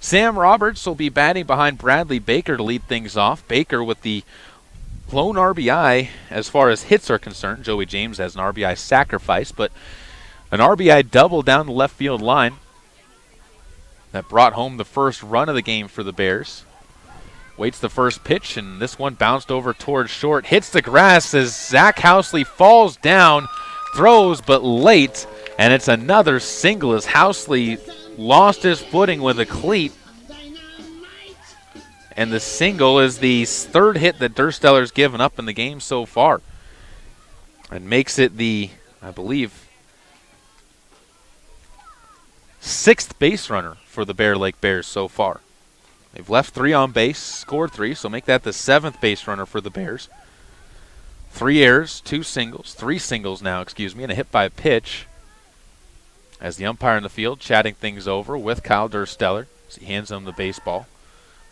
Sam Roberts will be batting behind Bradley Baker to lead things off. Baker with the lone RBI as far as hits are concerned. Joey James has an RBI sacrifice, but an RBI double down the left field line that brought home the first run of the game for the Bears. Waits the first pitch, and this one bounced over towards short. Hits the grass as Zach Housley falls down, throws but late, and it's another single as Housley lost his footing with a cleat. And the single is the third hit that Dursteller's given up in the game so far. And makes it the, I believe, 6th base runner for the Bear Lake Bears so far. They've left 3 on base, scored 3, so make that the 7th base runner for the Bears. 3 errors, 2 singles, 3 singles now, and a hit by pitch. As the umpire in the field chatting things over with Kyle Dursteller as he hands him the baseball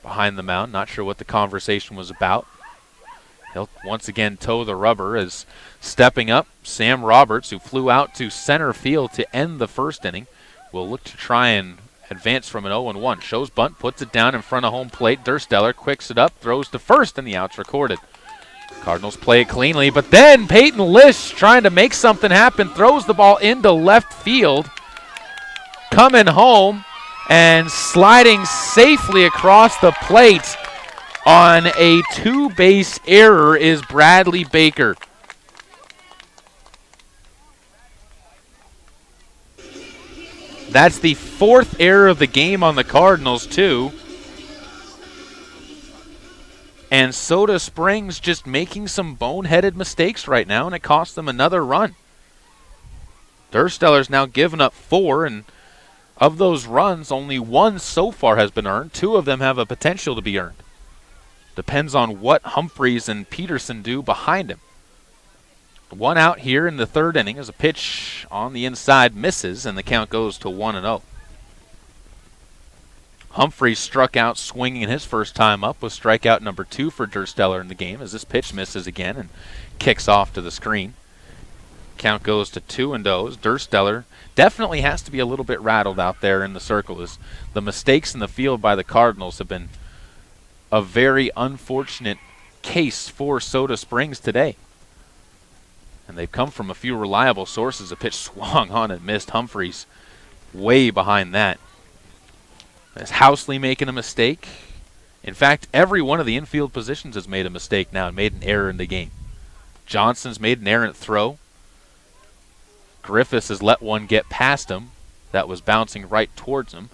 behind the mound. Not sure what the conversation was about. He'll once again toe the rubber as stepping up, Sam Roberts, who flew out to center field to end the first inning, will look to try and advance from an 0-1. Shows bunt, puts it down in front of home plate. Dursteller quicks it up, throws to first, and the out's recorded. Cardinals play it cleanly, but then Peyton Lish trying to make something happen, throws the ball into left field. Coming home and sliding safely across the plate on a 2-base error is Bradley Baker. That's the 4th error of the game on the Cardinals, too. And Soda Springs just making some boneheaded mistakes right now, and it cost them another run. Dursteller's now given up 4, and of those runs, only 1 so far has been earned. 2 of them have a potential to be earned. Depends on what Humphreys and Peterson do behind him. 1 out here in the 3rd inning as a pitch on the inside misses, and the count goes to 1-0. Humphreys struck out swinging his first time up with strikeout number 2 for Dursteller in the game as this pitch misses again and kicks off to the screen. Count goes to 2-0. Dursteller definitely has to be a little bit rattled out there in the circle as the mistakes in the field by the Cardinals have been a very unfortunate case for Soda Springs today. And they've come from a few reliable sources. A pitch swung on and missed. Humphreys way behind that. Is Housley making a mistake? In fact, every one of the infield positions has made a mistake now and made an error in the game. Johnson's made an errant throw. Griffiths has let one get past him that was bouncing right towards him.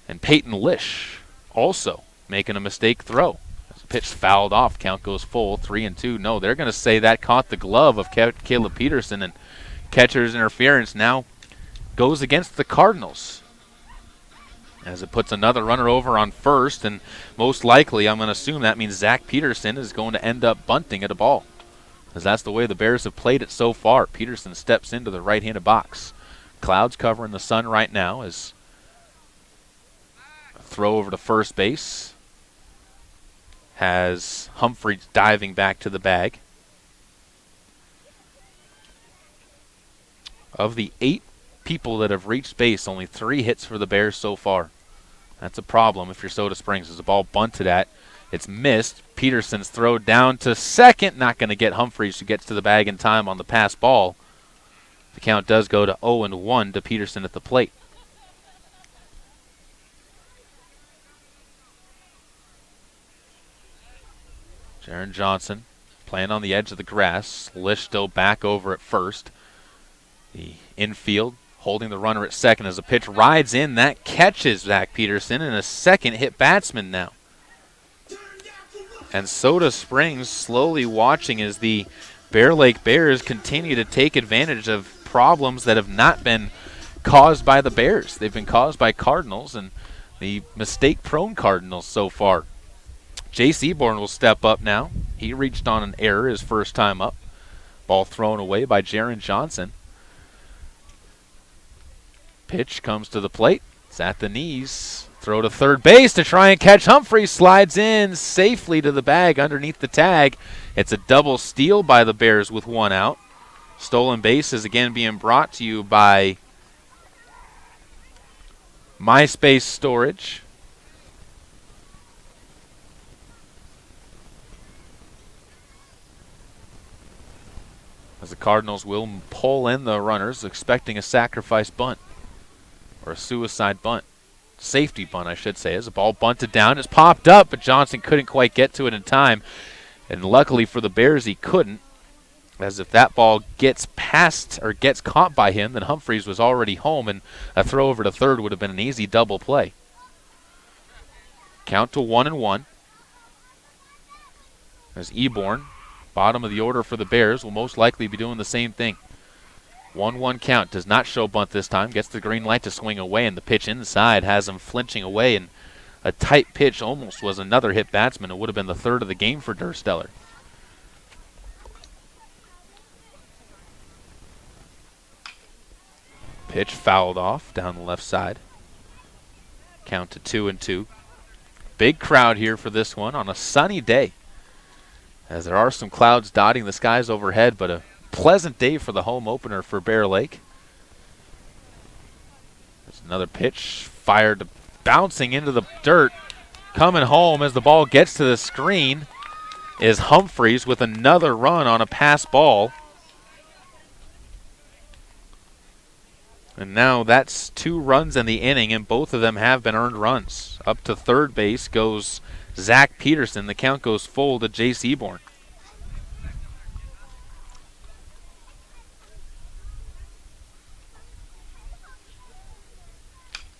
And Peyton Lish also making a mistake throw. As a pitch fouled off, count goes full, 3-2. No, they're going to say that caught the glove of Caleb Peterson, and catcher's interference now goes against the Cardinals. As it puts another runner over on first, and most likely, I'm going to assume that means Zach Peterson is going to end up bunting at a ball, because that's the way the Bears have played it so far. Peterson steps into the right-handed box. Clouds covering the sun right now as a throw over to first base has Humphreys diving back to the bag. Of the 8 people that have reached base, only 3 hits for the Bears so far. That's a problem if you're Soda Springs. There's a ball bunted at. It's missed. Peterson's throw down to second. Not going to get Humphreys, who gets to the bag in time on the pass ball. The count does go to 0-1 to Peterson at the plate. Jaron Johnson playing on the edge of the grass. Lish still back over at first. The infield holding the runner at second as a pitch rides in. That catches Zach Peterson, and a second hit batsman now. And Soda Springs slowly watching as the Bear Lake Bears continue to take advantage of problems that have not been caused by the Bears. They've been caused by Cardinals and the mistake-prone Cardinals so far. Jay Seaborn will step up now. He reached on an error his first time up. Ball thrown away by Jaron Johnson. Pitch comes to the plate. It's at the knees. Throw to third base to try and catch Humphreys. Slides in safely to the bag underneath the tag. It's a double steal by the Bears with one out. Stolen base is again being brought to you by MySpace Storage. As the Cardinals will pull in the runners, expecting a sacrifice bunt. Or a suicide bunt. Safety bunt, I should say, as the ball bunted down. It's popped up, but Johnson couldn't quite get to it in time. And luckily for the Bears, he couldn't. As if that ball gets past or gets caught by him, then Humphreys was already home, and a throw over to third would have been an easy double play. Count to 1-1. As Eborn, bottom of the order for the Bears, will most likely be doing the same thing. 1-1 count. Does not show bunt this time. Gets the green light to swing away, and the pitch inside has him flinching away. And a tight pitch almost was another hit batsman. It would have been the third of the game for Dursteller. Pitch fouled off down the left side. Count to 2-2. Big crowd here for this one on a sunny day. As there are some clouds dotting the skies overhead, but a pleasant day for the home opener for Bear Lake. There's another pitch fired, bouncing into the dirt. Coming home as the ball gets to the screen is Humphreys with another run on a pass ball. And now that's 2 runs in the inning, and both of them have been earned runs. Up to third base goes Zach Peterson. The count goes full to Jace Eborn.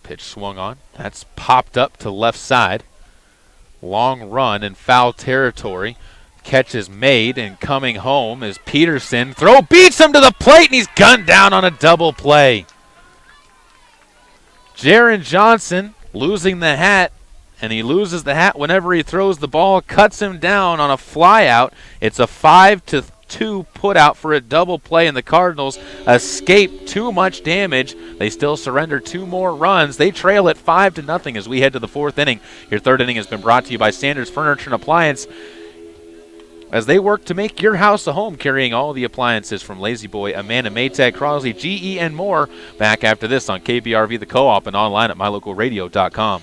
Pitch swung on. That's popped up to left side. Long run in foul territory. Catch is made, and coming home is Peterson. Throw beats him to the plate, and he's gunned down on a double play. Jaron Johnson losing the hat, and he loses the hat whenever he throws the ball. Cuts him down on a fly out. It's a 5-2 put out for a double play, and the Cardinals escape too much damage. They still surrender 2 more runs. They trail at 5-0 as we head to the 4th inning. Your 3rd inning has been brought to you by Sanders Furniture and Appliance, as they work to make your house a home, carrying all the appliances from Lazy Boy, Amanda, Maytag, Crosley, GE, and more. Back after this on KBRV The Co-op and online at mylocalradio.com.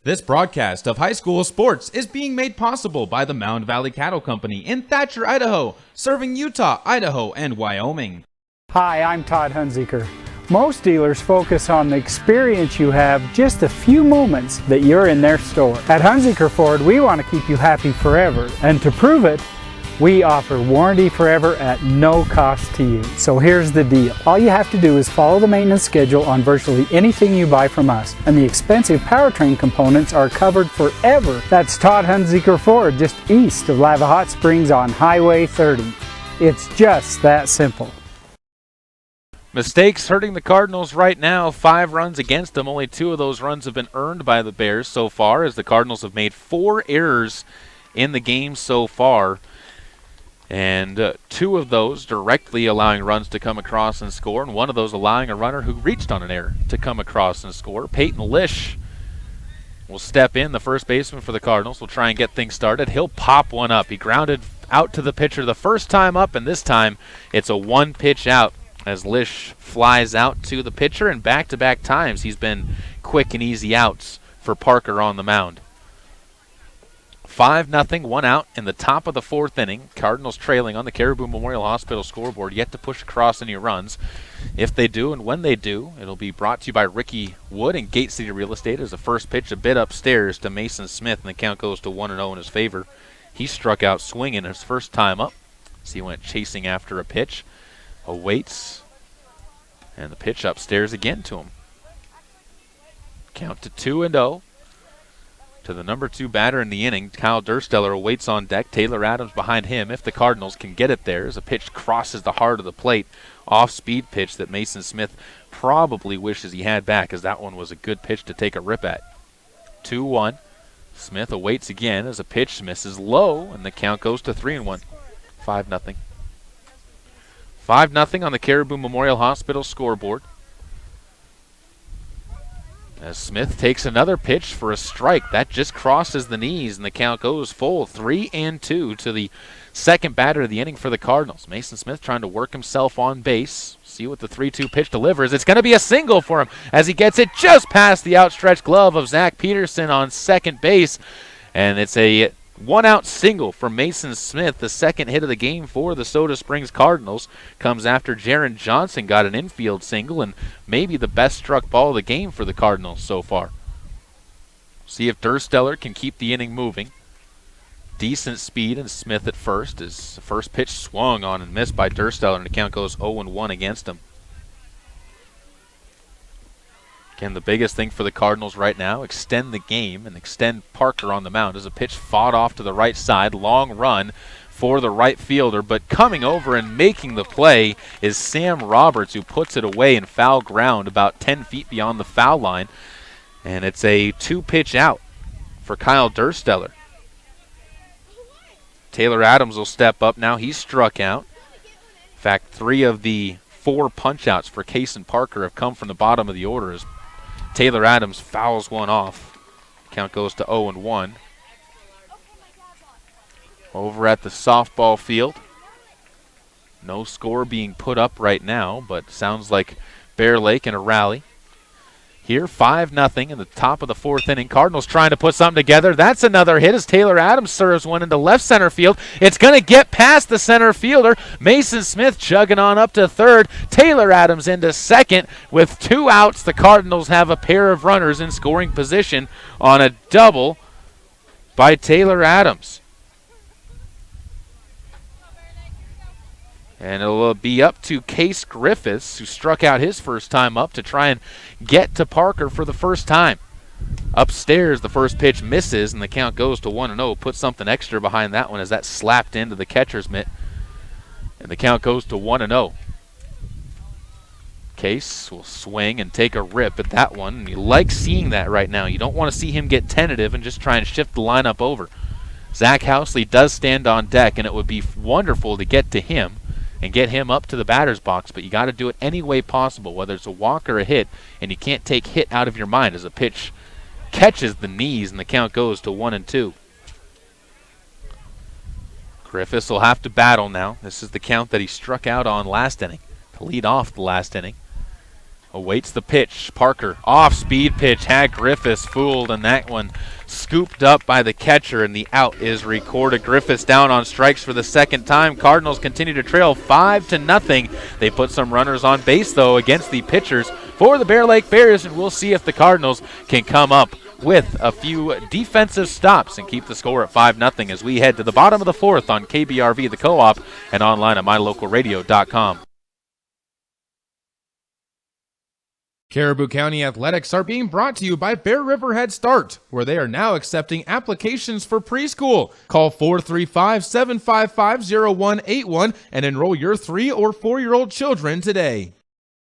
This broadcast of high school sports is being made possible by the Mound Valley Cattle Company in Thatcher, Idaho, serving Utah, Idaho, and Wyoming.
Hi, I'm Todd Hunziker. Most dealers focus on the experience you have just a few moments that you're in their store. At Hunziker Ford, we want to keep you happy forever, and to prove it, we offer warranty forever at no cost to you. So here's the deal. All you have to do is follow the maintenance schedule on virtually anything you buy from us, and the expensive powertrain components are covered forever. That's Todd Hunziker Ford, just east of Lava Hot Springs on Highway 30. It's just that simple.
Mistakes hurting the Cardinals right now. 5 runs against them. Only 2 of those runs have been earned by the Bears so far, as the Cardinals have made 4 errors in the game so far. And 2 of those directly allowing runs to come across and score, and 1 of those allowing a runner who reached on an error to come across and score. Peyton Lish will step in, the first baseman for the Cardinals. Will try and get things started. He'll pop one up. He grounded out to the pitcher the first time up, and this time it's a 1-pitch out as Lish flies out to the pitcher, and back-to-back times he's been quick and easy outs for Parker on the mound. 5-0, 1 out in the top of the 4th inning. Cardinals trailing on the Caribou Memorial Hospital scoreboard, yet to push across any runs. If they do, and when they do, it'll be brought to you by Ricky Wood and Gate City Real Estate, as the first pitch a bit upstairs to Mason Smith, and the count goes to 1-0 in his favor. He struck out swinging his first time up, so he went chasing after a pitch. Awaits, and the pitch upstairs again to him. Count to 2-0. To the number 2 batter in the inning, Kyle Dursteller awaits on deck. Taylor Adams behind him if the Cardinals can get it there, as a pitch crosses the heart of the plate. Off-speed pitch that Mason Smith probably wishes he had back, as that one was a good pitch to take a rip at. 2-1. Smith awaits again as a pitch misses low, and the count goes to 3-1. 5-0. 5-0 on the Caribou Memorial Hospital scoreboard. As Smith takes another pitch for a strike. That just crosses the knees, and the count goes full 3-2 to the second batter of the inning for the Cardinals. Mason Smith trying to work himself on base. See what the 3-2 pitch delivers. It's going to be a single for him as he gets it just past the outstretched glove of Zach Peterson on second base. And it's a one-out single for Mason Smith. The second hit of the game for the Soda Springs Cardinals comes after Jaron Johnson got an infield single, and maybe the best struck ball of the game for the Cardinals so far. See if Dursteller can keep the inning moving. Decent speed and Smith at first as the first pitch swung on and missed by Dursteller, and the count goes 0-1 against him. Again, the biggest thing for the Cardinals right now, extend the game and extend Parker on the mound as a pitch fought off to the right side. Long run for the right fielder, but coming over and making the play is Sam Roberts, who puts it away in foul ground about 10 feet beyond the foul line. And it's a 2-pitch out for Kyle Dursteller. Taylor Adams will step up now. He's struck out. In fact, 3 of the 4 punch-outs for Kaysen Parker have come from the bottom of the order as Taylor Adams fouls one off. Count goes to 0-1. Over at the softball field, no score being put up right now, but sounds like Bear Lake in a rally. Here, 5-0 in the top of the 4th inning. Cardinals trying to put something together. That's another hit as Taylor Adams serves one into left center field. It's going to get past the center fielder. Mason Smith chugging on up to third. Taylor Adams into second. With 2 outs, the Cardinals have a pair of runners in scoring position on a double by Taylor Adams. And it'll be up to Case Griffiths, who struck out his first time up, to try and get to Parker for the first time. Upstairs, the first pitch misses, and the count goes to 1-0. Put something extra behind that one as that slapped into the catcher's mitt. And the count goes to 1-0. Case will swing and take a rip at that one. And you like seeing that right now. You don't want to see him get tentative and just try and shift the lineup over. Zach Housley does stand on deck, and it would be wonderful to get to him and get him up to the batter's box, but you got to do it any way possible, whether it's a walk or a hit, and you can't take hit out of your mind as a pitch catches the knees and the count goes to 1-2. Griffiths will have to battle now. This is the count that he struck out on last inning to lead off the last inning. Awaits the pitch. Parker, off-speed pitch, had Griffiths fooled, and that one scooped up by the catcher, and the out is recorded. Griffiths down on strikes for the second time. Cardinals continue to trail 5-0. They put some runners on base, though, against the pitchers for the Bear Lake Bears, and we'll see if the Cardinals can come up with a few defensive stops and keep the score at 5-0 as we head to the bottom of the 4th on KBRV, the Co-op, and online at mylocalradio.com.
Caribou County Athletics are being brought to you by Bear River Head Start, where they are now accepting applications for preschool. Call 435-755-0181 and enroll your 3- or 4-year-old children today.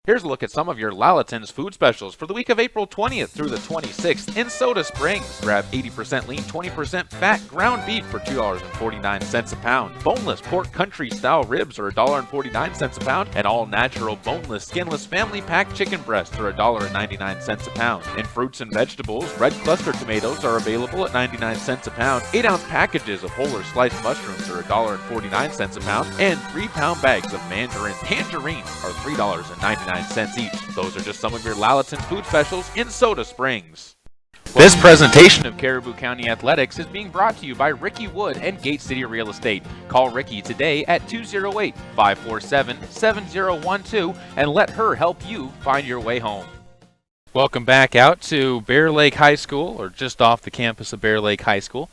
Here's a look at some of your Lalaton's food specials for the week of April 20th through the 26th in Soda Springs. Grab 80% lean, 20% fat ground beef for $2.49 a pound. Boneless pork country-style ribs are $1.49 a pound. And all-natural boneless, skinless family pack chicken breasts are $1.99 a pound. In fruits and vegetables, red cluster tomatoes are available at 99 cents a pound. 8-ounce packages of whole or sliced mushrooms are $1.49 a pound. And 3-pound bags of tangerines are $3.99 each. Those are just some of your Lalaton food specials in Soda Springs. This presentation of Caribou County Athletics is being brought to you by Ricky Wood and Gate City Real Estate. Call Ricky today at 208-547-7012 and let her help you find your way home. Welcome back out to Bear Lake High School, or just off the campus of Bear Lake High School,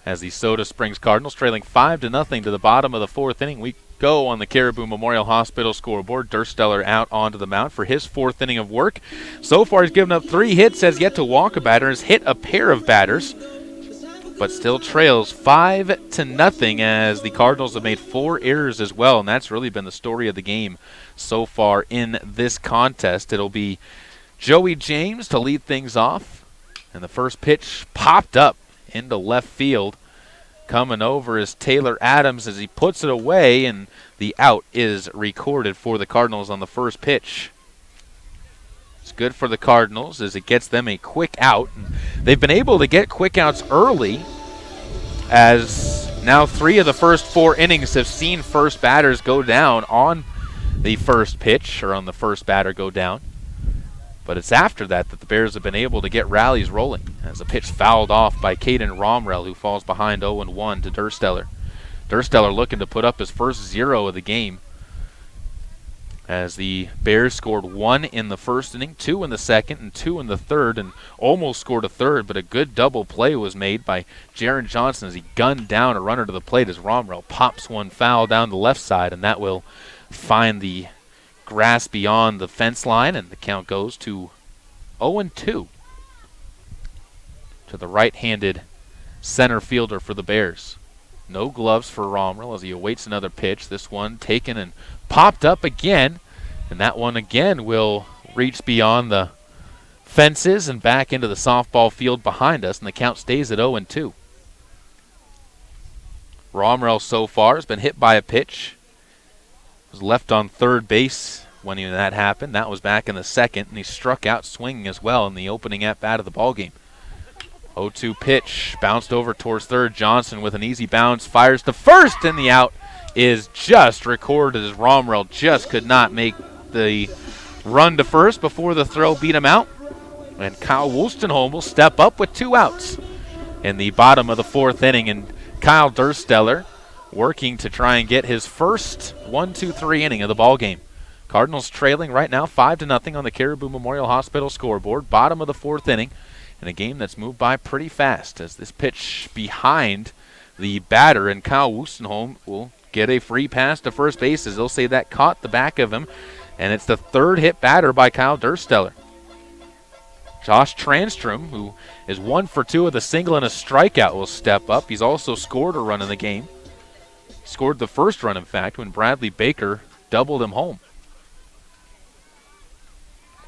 as the Soda Springs Cardinals trailing 5-0 to the bottom of the 4th inning. We go on the Caribou Memorial Hospital scoreboard. Dursteller out onto the mound for his 4th inning of work. So far, he's given up 3 hits, has yet to walk a batter, has hit a pair of batters, but still trails 5-0 as the Cardinals have made 4 errors as well, and that's really been the story of the game so far in this contest. It'll be Joey James to lead things off, and the first pitch popped up into left field. Coming over is Taylor Adams as he puts it away, and the out is recorded for the Cardinals on the first pitch. It's good for the Cardinals as it gets them a quick out. And they've been able to get quick outs early, as now 3 of the first 4 innings have seen first batters go down on the first pitch, or on the first batter go down. But it's after that that the Bears have been able to get rallies rolling, as a pitch fouled off by Caden Romrell, who falls behind 0-1 to Dursteller. Dursteller looking to put up his first 0 of the game, as the Bears scored 1 in the first inning, 2 in the second, and 2 in the third, and almost scored a third, but a good double play was made by Jaron Johnson as he gunned down a runner to the plate as Romrell pops one foul down the left side, and that will find the grass beyond the fence line, and the count goes to 0-2 to the right-handed center fielder for the Bears. No gloves for Romrell as he awaits another pitch. This one taken and popped up again, and that one again will reach beyond the fences and back into the softball field behind us, and the count stays at 0-2. Romrell so far has been hit by a pitch. Was left on third base when that happened. That was back in the second, and he struck out swinging as well in the opening at-bat of the ballgame. 0-2 pitch, bounced over towards third. Johnson with an easy bounce, fires to first, and the out is just recorded as Romrell just could not make the run to first before the throw beat him out. And Kyle Wolstenholme will step up with 2 outs in the bottom of the 4th inning, and Kyle Dursteller working to try and get his first 1-2-3 inning of the ball game. Cardinals trailing right now 5-0 on the Caribou Memorial Hospital scoreboard. Bottom of the 4th inning, in a game that's moved by pretty fast, as this pitch behind the batter, and Kyle Wolstenholme will get a free pass to first base, as they'll say that caught the back of him, and it's the 3rd hit batter by Kyle Dursteller. Josh Transtrom, who is 1 for 2 with a single and a strikeout, will step up. He's also scored a run in the game. Scored the first run, in fact, when Bradley Baker doubled him home.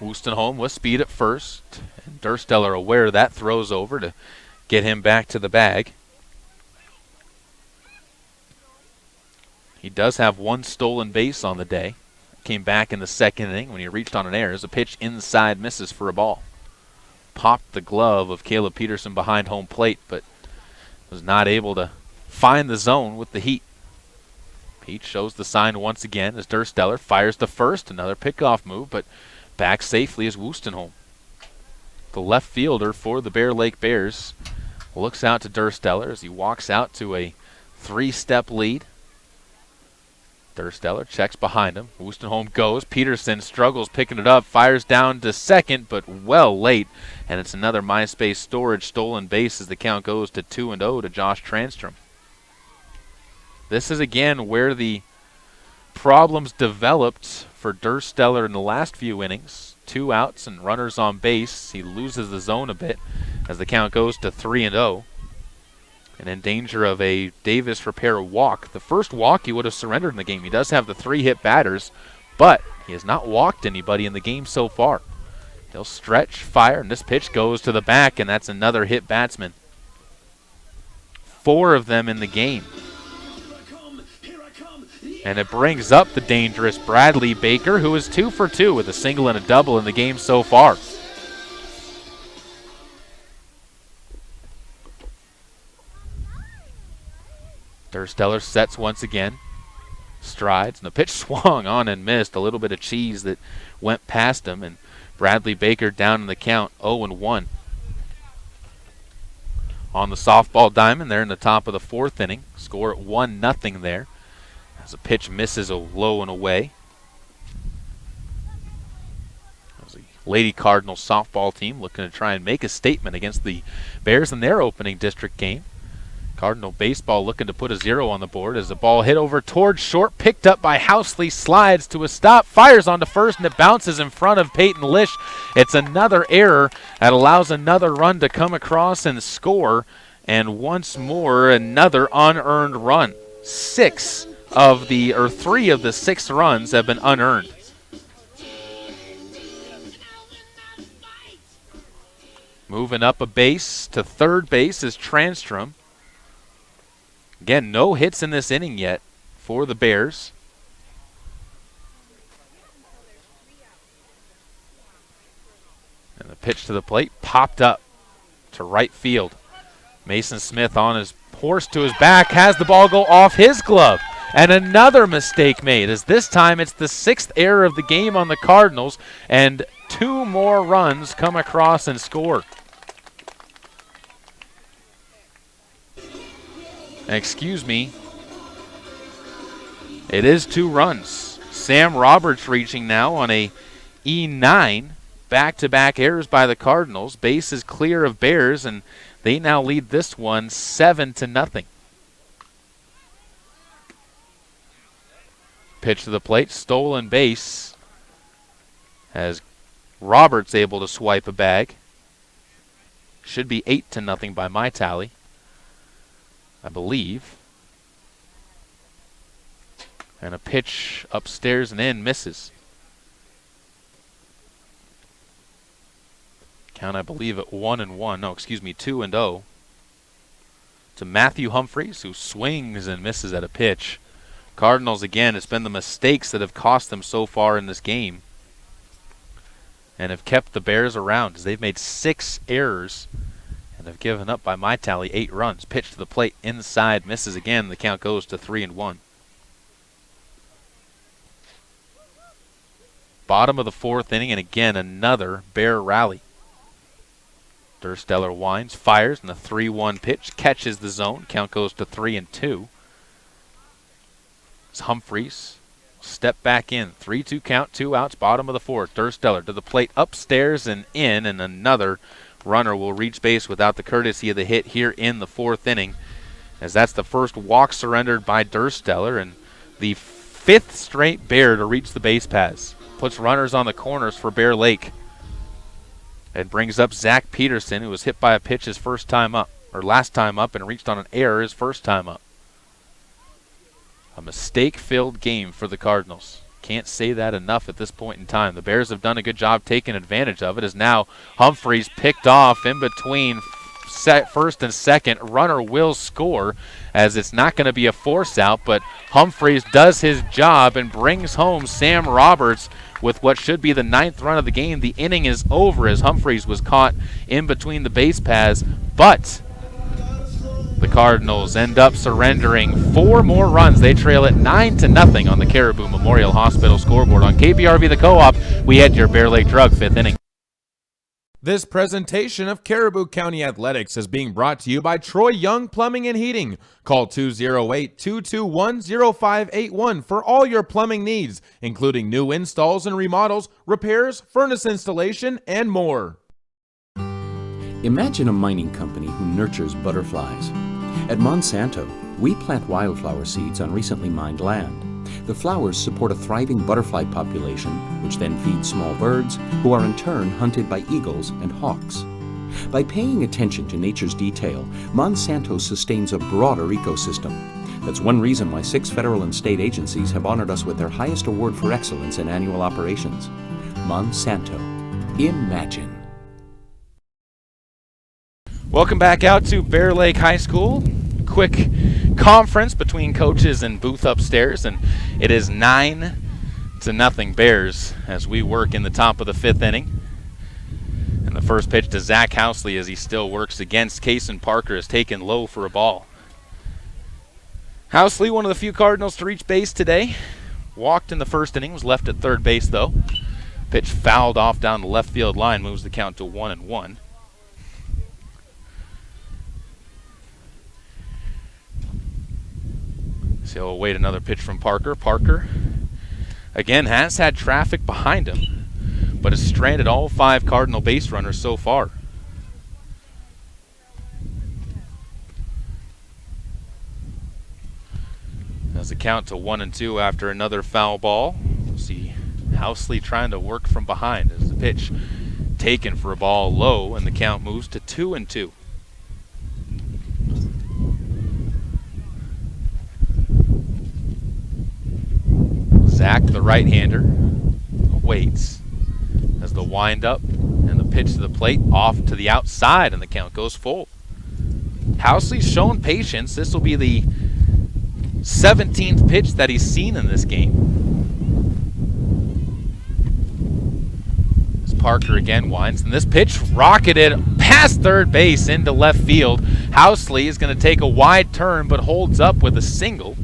Wolstenholme with speed at first, and Dursteller aware that throws over to get him back to the bag. He does have 1 stolen base on the day. Came back in the 2nd inning when he reached on an error as a pitch inside misses for a ball. Popped the glove of Caleb Peterson behind home plate, but was not able to find the zone with the heat. Pete shows the sign once again as Dursteller fires to first. Another pickoff move, but back safely is Wolstenholme. The left fielder for the Bear Lake Bears looks out to Dursteller as he walks out to a 3-step lead. Dursteller checks behind him. Wolstenholme goes. Peterson struggles picking it up, fires down to second, but well late. And it's another MySpace Storage stolen base as the count goes to 2-0 to Josh Transtrom. This is again where the problems developed for Dursteller in the last few innings. 2 outs and runners on base. He loses the zone a bit as the count goes to 3-0. And in danger of a Davis Repair walk. The first walk he would have surrendered in the game. He does have the 3 hit batters, but he has not walked anybody in the game so far. He'll stretch, fire, and this pitch goes to the back, and that's another hit batsman. 4 of them in the game. And it brings up the dangerous Bradley Baker, who is 2 for 2 with a single and a double in the game so far. Dursteller sets once again, strides, and the pitch swung on and missed. A little bit of cheese that went past him, and Bradley Baker down in the count, 0-1. On the softball diamond there in the top of the 4th inning. Score at 1-0 there, as a pitch misses a low and away. As the Lady Cardinals softball team looking to try and make a statement against the Bears in their opening district game. Cardinal baseball looking to put a 0 on the board as the ball hit over towards short, picked up by Housley, slides to a stop, fires onto first, and it bounces in front of Peyton Lish. It's another error that allows another run to come across and score, and once more another unearned run. 3 of the 6 runs have been unearned. Moving up a base to third base is Transtrom. Again, no hits in this inning yet for the Bears. And the pitch to the plate popped up to right field. Mason Smith on his horse to his back has the ball go off his glove. And another mistake made, as this time it's the 6th error of the game on the Cardinals, and 2 more runs come across and score. Excuse me. It is 2 runs. Sam Roberts reaching now on a E9. Back-to-back errors by the Cardinals. Base is clear of Bears, and they now lead this one 7-0. Pitch to the plate, stolen base. As Roberts able to swipe a bag. Should be 8-0 by my tally, I believe. And a pitch upstairs and in misses. Count, I believe, at 1-1. No, excuse me, 2-0. To Matthew Humphreys, who swings and misses at a pitch. Cardinals, again, it's been the mistakes that have cost them so far in this game and have kept the Bears around, as they've made 6 errors and have given up, by my tally, 8 runs. Pitch to the plate inside, misses again. The count goes to 3-1. Bottom of the 4th inning, and again another Bear rally. Dursteller winds, fires, and the 3-1 pitch catches the zone. Count goes to 3-2. Humphreys step back in. 3-2 count, 2 outs, bottom of the 4th. Dursteller to the plate, upstairs and in, and another runner will reach base without the courtesy of the hit here in the 4th inning, as that's the first walk surrendered by Dursteller, and the 5th straight Bear to reach the base paths. Puts runners on the corners for Bear Lake. And brings up Zach Peterson, who was hit by a pitch his first time up, or last time up, and reached on an error his first time up. A mistake-filled game for the Cardinals. Can't say that enough at this point in time. The Bears have done a good job taking advantage of it, as now Humphreys picked off in between first and second. Runner will score, as it's not going to be a force out, but Humphreys does his job and brings home Sam Roberts with what should be the 9th run of the game. The inning is over, as Humphreys was caught in between the base paths, but the Cardinals end up surrendering 4 more runs. They trail at 9-0 on the Caribou Memorial Hospital scoreboard. On KBRV The Co-op, we head to your Bear Lake Drug 5th inning.
This presentation of Caribou County Athletics is being brought to you by Troy Young Plumbing and Heating. Call 208-221-0581 for all your plumbing needs, including new installs and remodels, repairs, furnace installation, and more.
Imagine a mining company who nurtures butterflies. At Monsanto, we plant wildflower seeds on recently mined land. The flowers support a thriving butterfly population, which then feeds small birds, who are in turn hunted by eagles and hawks. By paying attention to nature's detail, Monsanto sustains a broader ecosystem. That's one reason why 6 federal and state agencies have honored us with their highest award for excellence in annual operations. Monsanto. Imagine.
Welcome back out to Bear Lake High School. Quick conference between coaches and booth upstairs, and it is 9-0 Bears as we work in the top of the 5th inning. And the first pitch to Zach Housley, as he still works against Kason Parker, is taken low for a ball. Housley, one of the few Cardinals to reach base today. Walked in the first inning, was left at third base though. Pitch fouled off down the left field line, moves the count to 1-1. So he'll await another pitch from Parker. Parker, again, has had traffic behind him, but has stranded all 5 Cardinal base runners so far. As the count to 1-2 after another foul ball. We'll see Housley trying to work from behind as the pitch taken for a ball low, and the count moves to 2-2. Zach, the right-hander, waits as the wind-up and the pitch to the plate off to the outside, and the count goes full. Housley's shown patience. This will be the 17th pitch that he's seen in this game. As Parker again winds, and this pitch rocketed past third base into left field. Housley is going to take a wide turn but holds up with a single.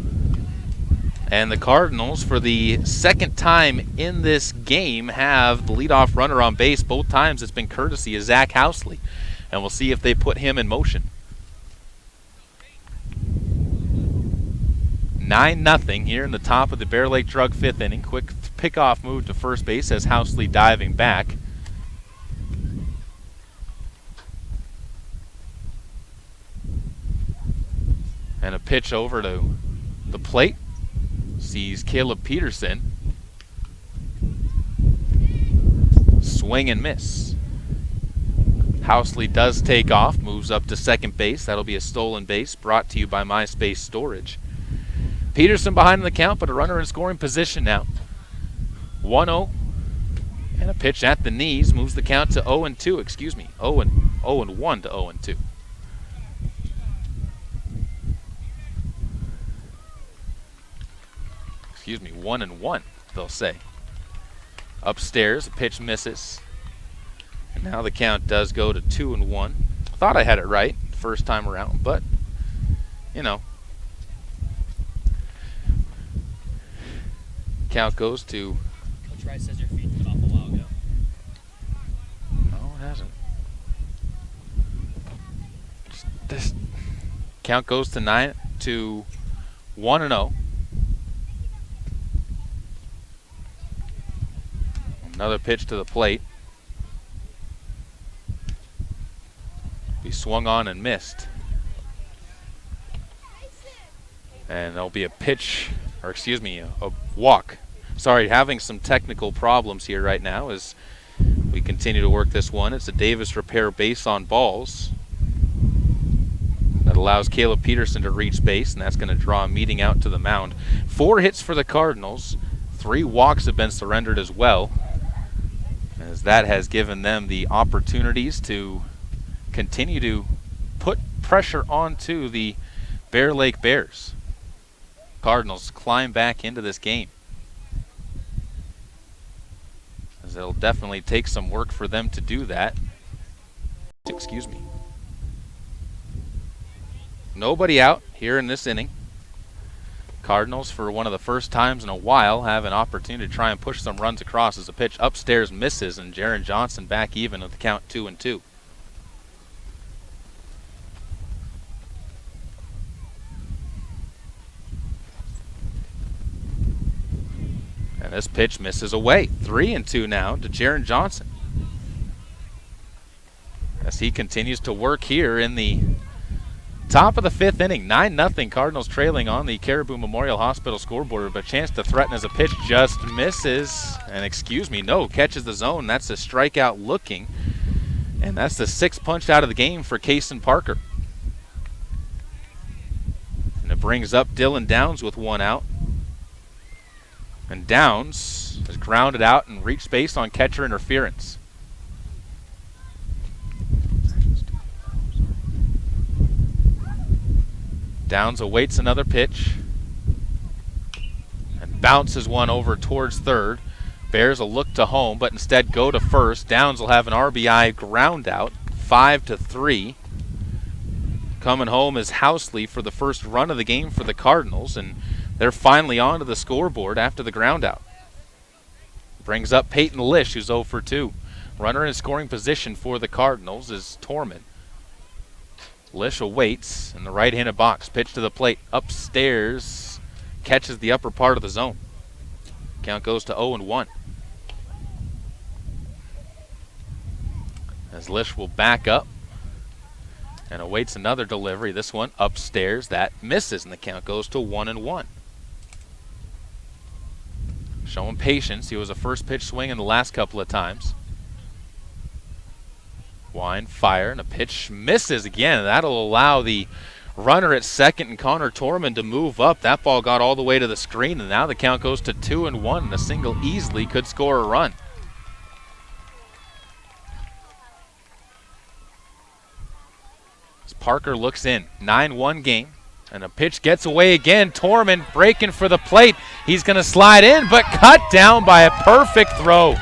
And the Cardinals, for the second time in this game, have the leadoff runner on base. Both times it's been courtesy of Zach Housley. And we'll see if they put him in motion. 9-0 here in the top of the Bear Lake Drug 5th inning. Quick pickoff move to first base as Housley diving back. And a pitch over to the plate. Sees Caleb Peterson. Swing and miss. Housley does take off, moves up to second base. That'll be a stolen base, brought to you by MySpace Storage. Peterson behind in the count, but a runner in scoring position now. 1-0. And a pitch at the knees moves the count to 0-2, excuse me. 0-1 to 0-2. Excuse me, 1-1, they'll say. Upstairs, a pitch misses. And now the count does go to 2-1. Thought I had it right first time around, but, you know. Count goes to...
Coach Rice says your feet cut off a while ago.
No, it hasn't. This count goes to 1-0. Another pitch to the plate. Be swung on and missed. And there'll be a pitch, or excuse me, a walk. Sorry, having some technical problems here right now as we continue to work this one. It's a Davis Repair base on balls. That allows Caleb Peterson to reach base, and that's going to draw a meeting out to the mound. 4 hits for the Cardinals. 3 walks have been surrendered as well, as that has given them the opportunities to continue to put pressure onto the Bear Lake Bears. Cardinals climb back into this game, as it'll definitely take some work for them to do that. Excuse me. Nobody out here in this inning. Cardinals, for one of the first times in a while, have an opportunity to try and push some runs across as a pitch upstairs misses, and Jaron Johnson back even with the count 2-2. And this pitch misses away. 3-2 now to Jaron Johnson, as he continues to work here in the top of the 5th inning. 9-0 Cardinals trailing on the Caribou Memorial Hospital scoreboard, but a chance to threaten as a pitch just misses. And catches the zone. That's a strikeout looking. And that's the 6th punch out of the game for Kaysen Parker. And it brings up Dylan Downs with 1 out. And Downs is grounded out and reached base on catcher interference. Downs awaits another pitch and bounces one over towards third. Bears will look to home, but instead go to first. Downs will have an RBI ground out, 5-3. Coming home is Housley for the first run of the game for the Cardinals, and they're finally onto the scoreboard after the ground out. Brings up Peyton Lish, who's 0 for 2. Runner in scoring position for the Cardinals is Torman. Lish awaits in the right-handed box. Pitch to the plate. Upstairs. Catches the upper part of the zone. Count goes to 0-1. As Lish will back up and awaits another delivery. This one upstairs. That misses, and the count goes to 1-1. Showing patience. He was a first pitch swing in the last couple of times. Wine, fire, and a pitch misses again. That'll allow the runner at second and Connor Torman to move up. That ball got all the way to the screen, and now the count goes to 2-1, and a single easily could score a run. As Parker looks in, 9-1 game, and a pitch gets away again. Torman breaking for the plate. He's going to slide in, but cut down by a perfect throw.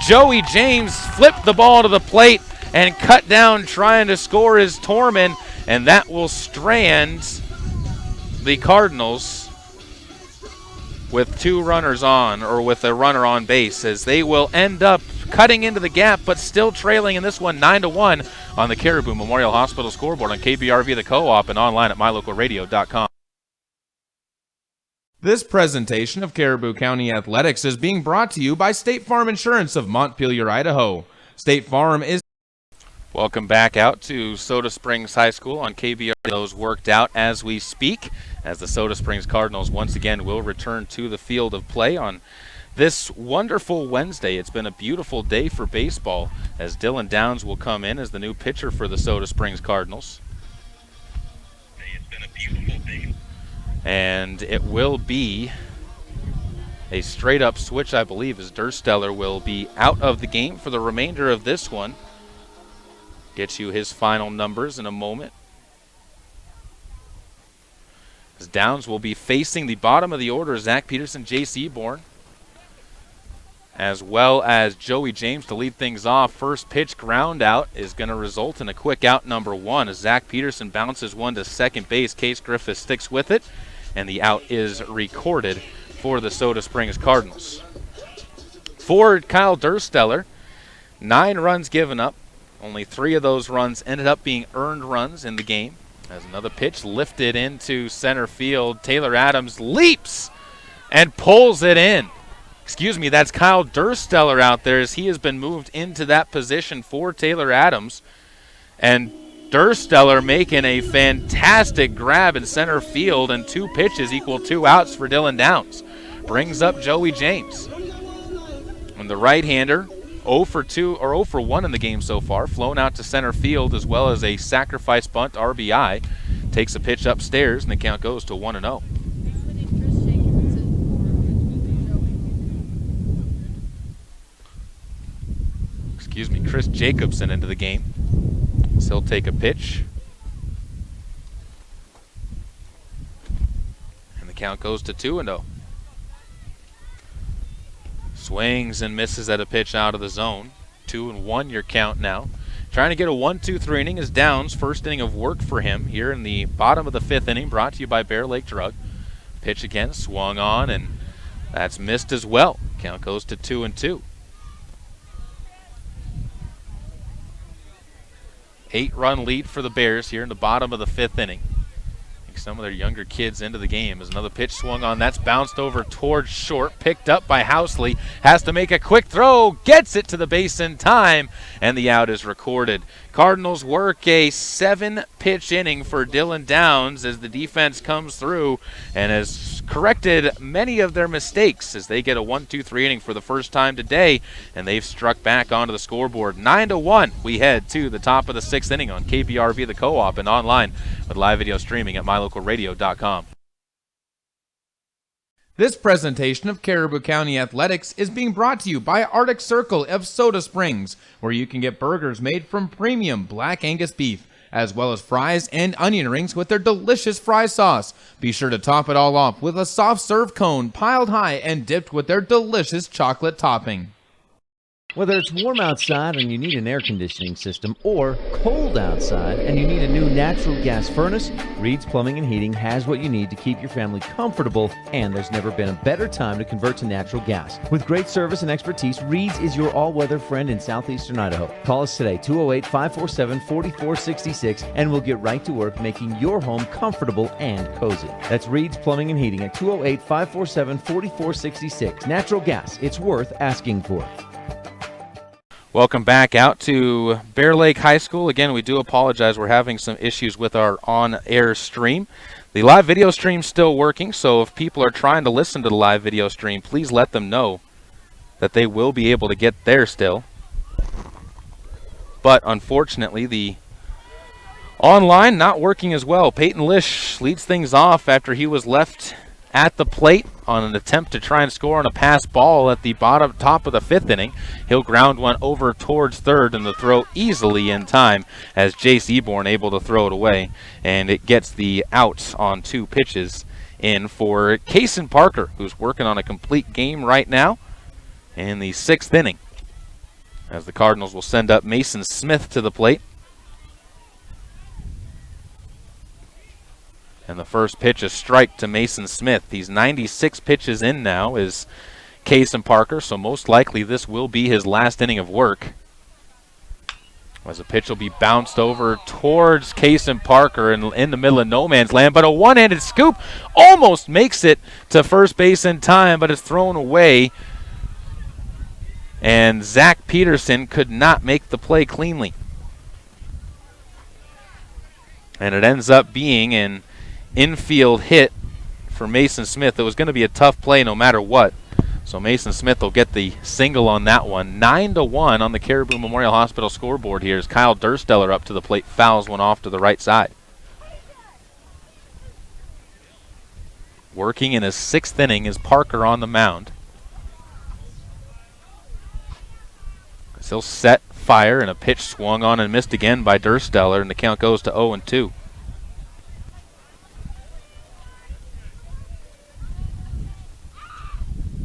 Joey James flipped the ball to the plate and cut down trying to score his Torman, and that will strand the Cardinals with two runners on, or with a runner on base, as they will end up cutting into the gap but still trailing in this one 9-1 on the Caribou Memorial Hospital scoreboard on KBRV The Co-op and online at mylocalradio.com.
This presentation of Caribou County Athletics is being brought to you by State Farm Insurance of Montpelier, Idaho. State Farm is...
Welcome back out to Soda Springs High School on KBR. Those worked out as we speak, as the Soda Springs Cardinals once again will return to the field of play on this wonderful Wednesday. It's been a beautiful day for baseball, as Dylan Downs will come in as the new pitcher for the Soda Springs Cardinals. It's been a beautiful day. And it will be a straight-up switch, I believe, as Dursteller will be out of the game for the remainder of this one. Get you his final numbers in a moment. As Downs will be facing the bottom of the order, Zach Peterson, J.C. Bourne, as well as Joey James to lead things off. First pitch ground out is going to result in a quick out number one as Zach Peterson bounces one to second base. Case Griffith sticks with it, and the out is recorded for the Soda Springs Cardinals. For Kyle Dursteller, 9 runs given up. Only 3 of those runs ended up being earned runs in the game. As another pitch lifted into center field, Taylor Adams leaps and pulls it in. Excuse me, that's Kyle Dursteller out there, as he has been moved into that position for Taylor Adams. And Dursteller making a fantastic grab in center field, and 2 pitches equal 2 outs for Dylan Downs. Brings up Joey James. And the right-hander, 0 for 2 or 0 for 1 in the game so far, flown out to center field as well as a sacrifice bunt RBI. Takes a pitch upstairs, and the count goes to 1-0. Excuse me, Chris Jacobson into the game. So he'll take a pitch. And the count goes to 2-0. Swings and misses at a pitch out of the zone. 2-1 your count now. Trying to get a 1-2-3 inning is Downs. First inning of work for him here in the bottom of the 5th inning, brought to you by Bear Lake Drug. Pitch again, swung on, and that's missed as well. Count goes to 2-2. 8-run lead for the Bears here in the bottom of the 5th inning. Some of their younger kids into the game as another pitch swung on. That's bounced over towards short, picked up by Housley. Has to make a quick throw, gets it to the base in time, and the out is recorded. Cardinals work a 7-pitch inning for Dylan Downs as the defense comes through and has corrected many of their mistakes as they get a 1-2-3 inning for the first time today, and they've struck back onto the scoreboard. 9-1, we head to the top of the 6th inning on KBRV The Co-op and online with live video streaming at mylocalradio.com.
This presentation of Caribou County Athletics is being brought to you by Arctic Circle of Soda Springs, where you can get burgers made from premium Black Angus beef, as well as fries and onion rings with their delicious fry sauce. Be sure to top it all off with a soft serve cone piled high and dipped with their delicious chocolate topping.
Whether it's warm outside and you need an air conditioning system, or cold outside and you need a new natural gas furnace, Reed's Plumbing and Heating has what you need to keep your family comfortable, and there's never been a better time to convert to natural gas. With great service and expertise, Reed's is your all-weather friend in southeastern Idaho. Call us today, 208-547-4466, and we'll get right to work making your home comfortable and cozy. That's Reed's Plumbing and Heating at 208-547-4466. Natural gas, it's worth asking for.
Welcome back out to Bear Lake High School. Again, we do apologize. We're having some issues with our on-air stream. The live video stream's still working, so if people are trying to listen to the live video stream, please let them know that they will be able to get there still. But unfortunately, the online not working as well. Peyton Lish leads things off after he was left at the plate on an attempt to try and score on a pass ball at the top of the 5th inning. He'll ground one over towards third, and the throw easily in time as J.C. Bourne able to throw it away, and it gets the out on 2 pitches in for Kaysen Parker, who's working on a complete game right now in the 6th inning. as the Cardinals will send up Mason Smith to the plate. And the first pitch, a strike to Mason Smith. He's 96 pitches in now, is Kason Parker, so most likely this will be his last inning of work. As the pitch will be bounced over towards Kason Parker in the middle of no man's land, but a one-handed scoop almost makes it to first base in time, but it's thrown away. And Zach Peterson could not make the play cleanly. And it ends up being an infield hit for Mason Smith. It was going to be a tough play no matter what. So Mason Smith will get the single on that one. 9-1 on the Caribou Memorial Hospital scoreboard here as Kyle Dursteller up to the plate, fouls one off to the right side. Working in his 6th inning is Parker on the mound. He'll set, fire, and a pitch swung on and missed again by Dursteller, and the count goes to 0-2.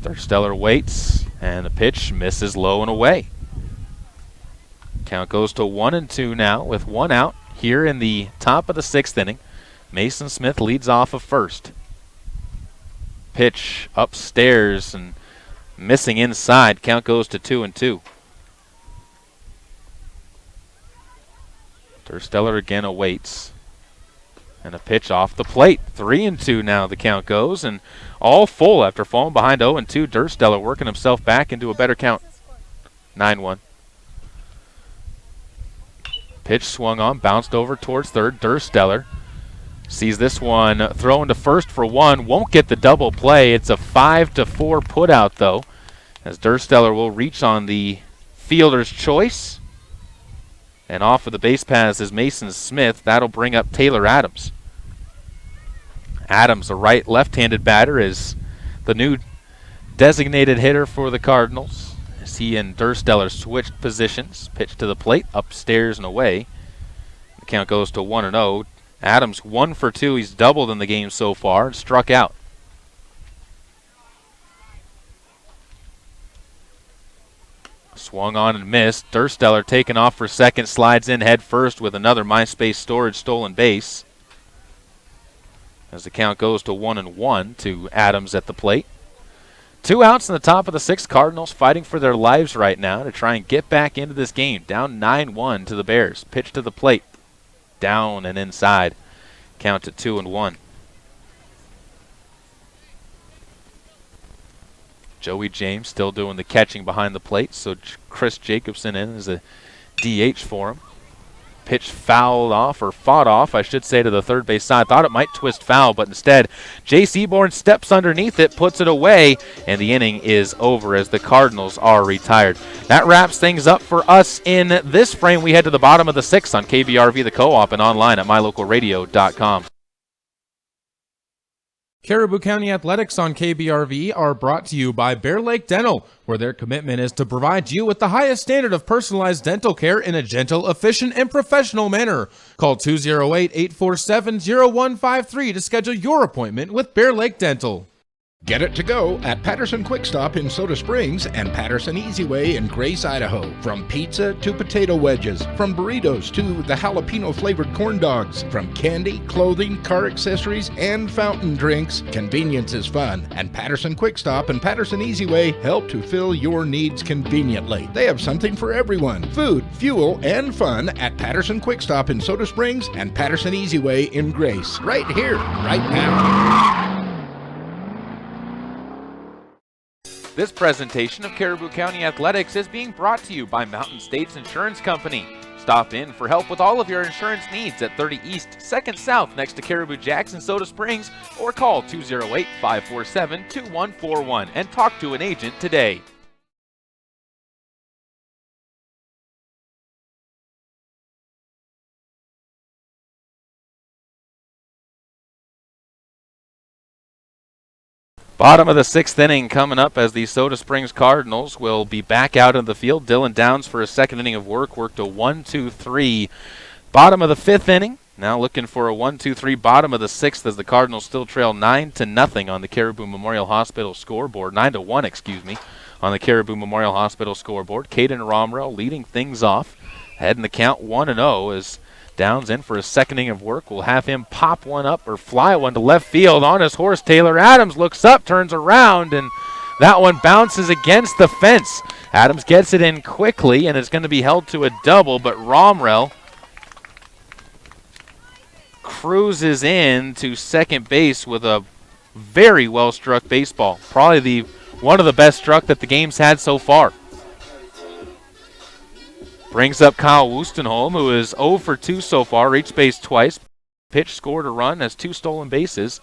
Dursteller waits, and the pitch misses low and away. Count goes to 1-2 now with one out here in the top of the 6th inning. Mason Smith leads off of first. Pitch upstairs and missing inside. Count goes to 2-2. Dursteller again awaits. And a pitch off the plate. 3-2 now the count goes, and all full after falling behind 0-2. Dursteller working himself back into a better count. 9-1. Pitch swung on, bounced over towards third. Dursteller sees this one thrown to first for one. Won't get the double play. It's a 5-4 put out though, as Dursteller will reach on the fielder's choice. And off of the base paths is Mason Smith. That'll bring up Taylor Adams. Adams, a left-handed batter, is the new designated hitter for the Cardinals. As he and Dursteller switched positions. Pitch to the plate, upstairs and away. The count goes to 1-0. Adams 1 for 2. He's doubled in the game so far and struck out. Swung on and missed. Dursteller taken off for second, slides in head first with another MySpace Storage stolen base. As the count goes to 1-1 to Adams at the plate. 2 outs in the top of the 6th. Cardinals fighting for their lives right now to try and get back into this game. Down 9-1 to the Bears. Pitch to the plate. Down and inside. Count at 2-1. Joey James still doing the catching behind the plate, so Chris Jacobson in as a DH for him. Pitch fouled off, or fought off, I should say, to the third base side. Thought it might twist foul, but instead, Jay Seaborn steps underneath it, puts it away, and the inning is over as the Cardinals are retired. That wraps things up for us in this frame. We head to the bottom of the 6th on KBRV, the Co-op, and online at mylocalradio.com.
Caribou County Athletics on KBRV are brought to you by Bear Lake Dental, where their commitment is to provide you with the highest standard of personalized dental care in a gentle, efficient, and professional manner. Call 208-847-0153 to schedule your appointment with Bear Lake Dental.
Get it to go at Patterson Quick Stop in Soda Springs and Patterson Easy Way in Grace, Idaho. From pizza to potato wedges, from burritos to the jalapeno flavored corn dogs, from candy, clothing, car accessories, and fountain drinks, convenience is fun. And Patterson Quick Stop and Patterson Easy Way help to fill your needs conveniently. They have something for everyone: food, fuel, and fun at Patterson Quick Stop in Soda Springs and Patterson Easy Way in Grace. Right here, right now.
This presentation of Caribou County Athletics is being brought to you by Mountain States Insurance Company. Stop in for help with all of your insurance needs at 30 East, 2nd South next to Caribou Jacks in Soda Springs, or call 208-547-2141 and talk to an agent today. Bottom of the 6th inning coming up as the Soda Springs Cardinals will be back out in the field. Dylan Downs for a 2nd inning of work, worked a 1-2-3. Bottom of the 5th inning, now looking for a 1-2-3. Bottom of the 6th as the Cardinals still trail 9-0 on the Caribou Memorial Hospital scoreboard. 9-1, excuse me, on the Caribou Memorial Hospital scoreboard. Caden Romrell leading things off, heading the count 1-0 as Downs in for his second inning of work. We'll have him pop one up or fly one to left field on his horse. Taylor Adams looks up, turns around, and that one bounces against the fence. Adams gets it in quickly, and it's going to be held to a double, but Romrell cruises in to second base with a very well-struck baseball. Probably one of the best struck that the game's had so far. Brings up Kyle Woostenholm, who is 0 for 2 so far, reached base twice. Pitch, scored a run, has 2 stolen bases.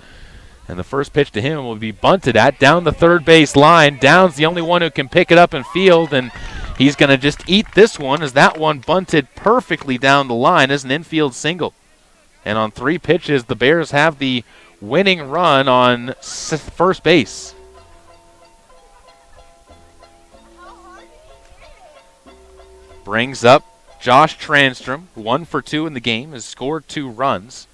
And the first pitch to him will be bunted at down the third base line. Downs the only one who can pick it up and field, and he's going to just eat this one as that one bunted perfectly down the line as an infield single. And on 3 pitches, the Bears have the winning run on first base. Brings up Josh Transtrom, 1 for 2 in the game, has scored 2 runs.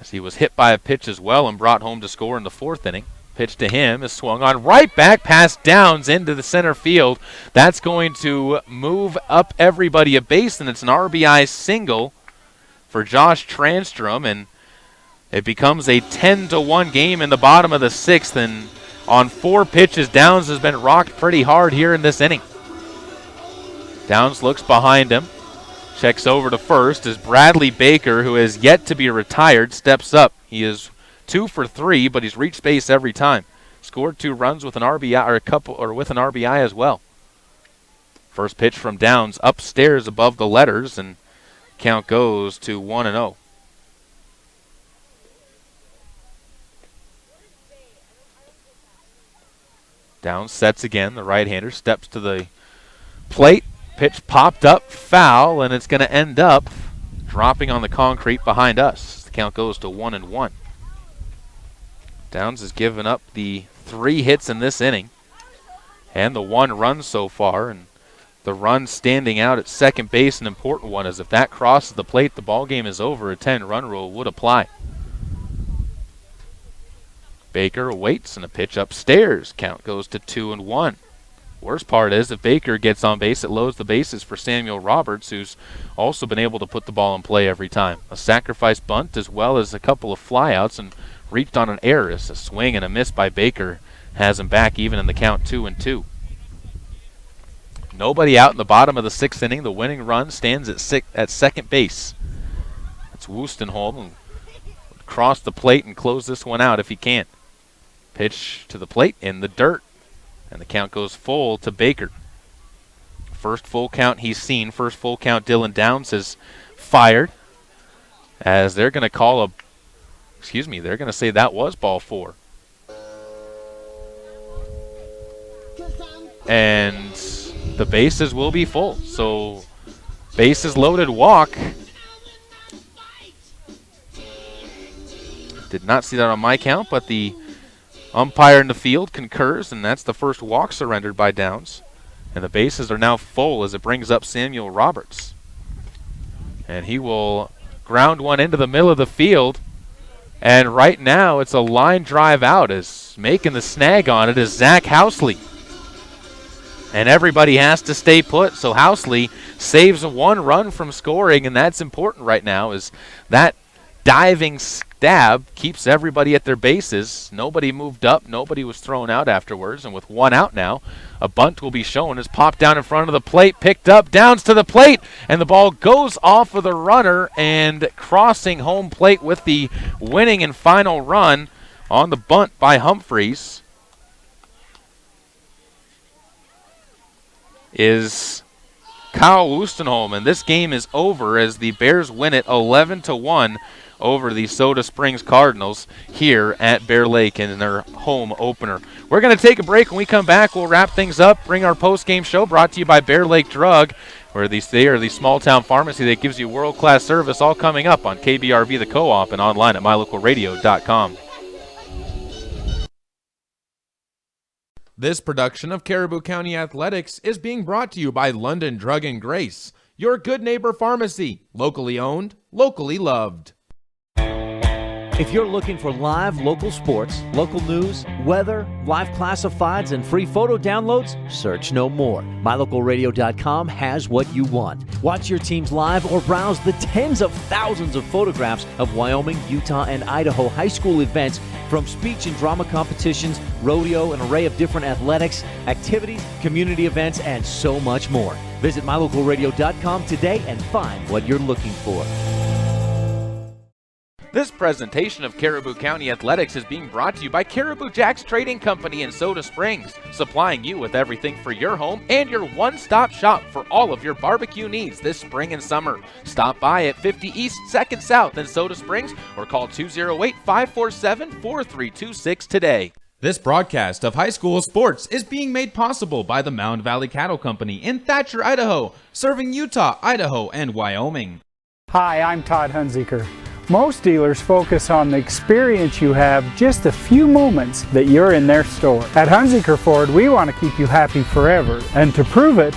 As he was hit by a pitch as well and brought home to score in the 4th inning. Pitch to him is swung on right back past Downs into the center field. That's going to move up everybody a base, and it's an RBI single for Josh Transtrom, and it becomes a 10-1 game in the bottom of the 6th, and on 4 pitches, Downs has been rocked pretty hard here in this inning. Downs looks behind him, checks over to first as Bradley Baker, who has yet to be retired, steps up. He is 2 for 3, but he's reached base every time. Scored 2 runs with an RBI with an RBI as well. First pitch from Downs upstairs above the letters, and count goes to 1-0. Downs sets again. The right-hander steps to the plate. Pitch popped up, foul, and it's going to end up dropping on the concrete behind us. The count goes to 1-1. Downs has given up the 3 hits in this inning and the 1 run so far, and the run standing out at second base, an important one, as if that crosses the plate, the ball game is over. A 10-run rule would apply. Baker waits, and a pitch upstairs. Count goes to 2-1. Worst part is if Baker gets on base, it loads the bases for Samuel Roberts, who's also been able to put the ball in play every time. A sacrifice bunt as well as a couple of flyouts, and reached on an error. A swing and a miss by Baker has him back even in the count 2-2. Nobody out in the bottom of the 6th inning. The winning run stands at second base. It's Woostenholm who would cross the plate and close this one out if he can. Pitch to the plate in the dirt. And the count goes full to Baker. First full count he's seen. First full count Dylan Downs has fired. As they're going to call they're going to say that was ball 4. And the bases will be full. So bases loaded walk. Did not see that on my count, but the umpire in the field concurs, and that's the first walk surrendered by Downs. And the bases are now full as it brings up Samuel Roberts. And he will ground one into the middle of the field. And right now it's a line drive out, as making the snag on it is Zach Housley. And everybody has to stay put, so Housley saves 1 run from scoring, and that's important right now, is that diving stab keeps everybody at their bases. Nobody moved up. Nobody was thrown out afterwards. And with 1 out now, a bunt will be shown as popped down in front of the plate, picked up, Downs to the plate, and the ball goes off of the runner, and crossing home plate with the winning and final run on the bunt by Humphreys is Kyle Woostenholm, and this game is over as the Bears win it 11-1 over the Soda Springs Cardinals here at Bear Lake in their home opener. We're going to take a break. When we come back, we'll wrap things up, bring our post-game show brought to you by Bear Lake Drug, where they are the small-town pharmacy that gives you world-class service, all coming up on KBRV The Co-op and online at mylocalradio.com.
This production of Caribou County Athletics is being brought to you by London Drug and Grace, your good neighbor pharmacy, locally owned, locally loved.
If you're looking for live local sports, local news, weather, live classifieds, and free photo downloads, search no more. MyLocalRadio.com has what you want. Watch your teams live or browse the tens of thousands of photographs of Wyoming, Utah, and Idaho high school events, from speech and drama competitions, rodeo, an array of different athletics, activities, community events, and so much more. Visit MyLocalRadio.com today and find what you're looking for.
This presentation of Caribou County Athletics is being brought to you by Caribou Jacks Trading Company in Soda Springs, supplying you with everything for your home and your one-stop shop for all of your barbecue needs this spring and summer. Stop by at 50 East 2nd South in Soda Springs or call 208-547-4326 today.
This broadcast of high school sports is being made possible by the Mound Valley Cattle Company in Thatcher, Idaho, serving Utah, Idaho, and Wyoming.
Hi, I'm Todd Hunziker. Most dealers focus on the experience you have just a few moments that you're in their store. At Hunziker Ford, we want to keep you happy forever, and to prove it,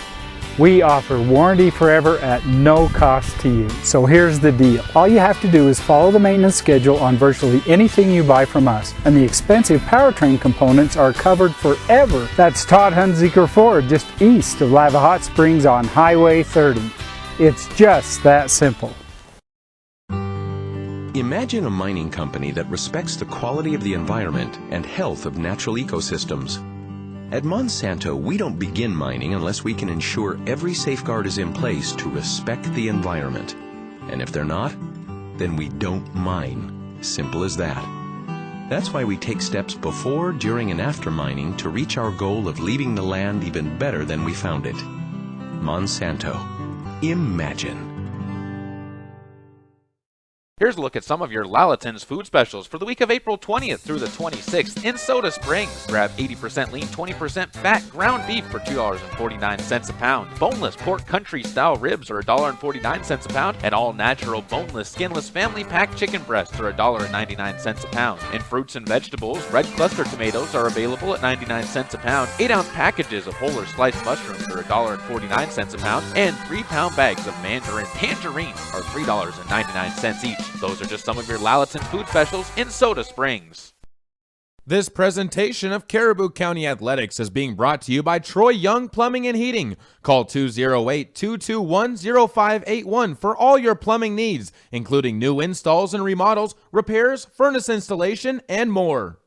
we offer warranty forever at no cost to you. So here's the deal. All you have to do is follow the maintenance schedule on virtually anything you buy from us, and the expensive powertrain components are covered forever. That's Todd Hunziker Ford, just east of Lava Hot Springs on Highway 30. It's just that simple.
Imagine a mining company that respects the quality of the environment and health of natural ecosystems. At Monsanto, we don't begin mining unless we can ensure every safeguard is in place to respect the environment. And if they're not, then we don't mine. Simple as that. That's why we take steps before, during, and after mining to reach our goal of leaving the land even better than we found it. Monsanto. Imagine.
Here's a look at some of your Lalaton's food specials for the week of April 20th through the 26th in Soda Springs. Grab 80% lean, 20% fat ground beef for $2.49 a pound. Boneless pork country-style ribs are $1.49 a pound. And all-natural, boneless, skinless family pack chicken breasts are $1.99 a pound. In fruits and vegetables, red cluster tomatoes are available at 99 cents a pound. 8-ounce packages of whole or sliced mushrooms are $1.49 a pound. And 3-pound bags of tangerines are $3.99 each. Those are just some of your Lalaton food specials in Soda Springs.
This presentation of Caribou County Athletics is being brought to you by Troy Young Plumbing and Heating. Call 208-221-0581 for all your plumbing needs, including new installs and remodels, repairs, furnace installation, and more.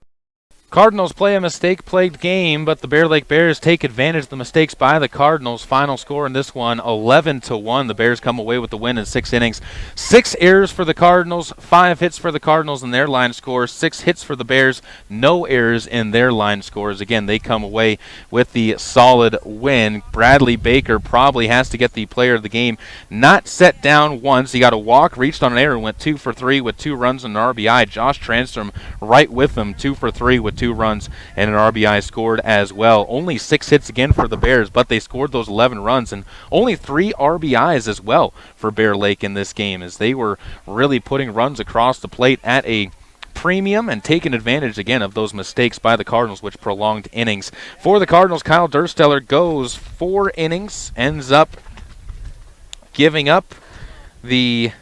Cardinals play a mistake-plagued game, but the Bear Lake Bears take advantage of the mistakes by the Cardinals. Final score in this one, 11-1. The Bears come away with the win in 6 innings. 6 errors for the Cardinals, 5 hits for the Cardinals in their line scores, 6 hits for the Bears, no errors in their line scores. Again, they come away with the solid win. Bradley Baker probably has to get the player of the game. Not set down once. He got a walk, reached on an error, went 2 for 3 with 2 runs and an RBI. Josh Transtrom right with him, 2 for 3 with 2 runs and an RBI scored as well. Only 6 hits again for the Bears, but they scored those 11 runs and only 3 RBIs as well for Bear Lake in this game, as they were really putting runs across the plate at a premium and taking advantage again of those mistakes by the Cardinals, which prolonged innings. For the Cardinals, Kyle Dursteller goes 4 innings, ends up giving up the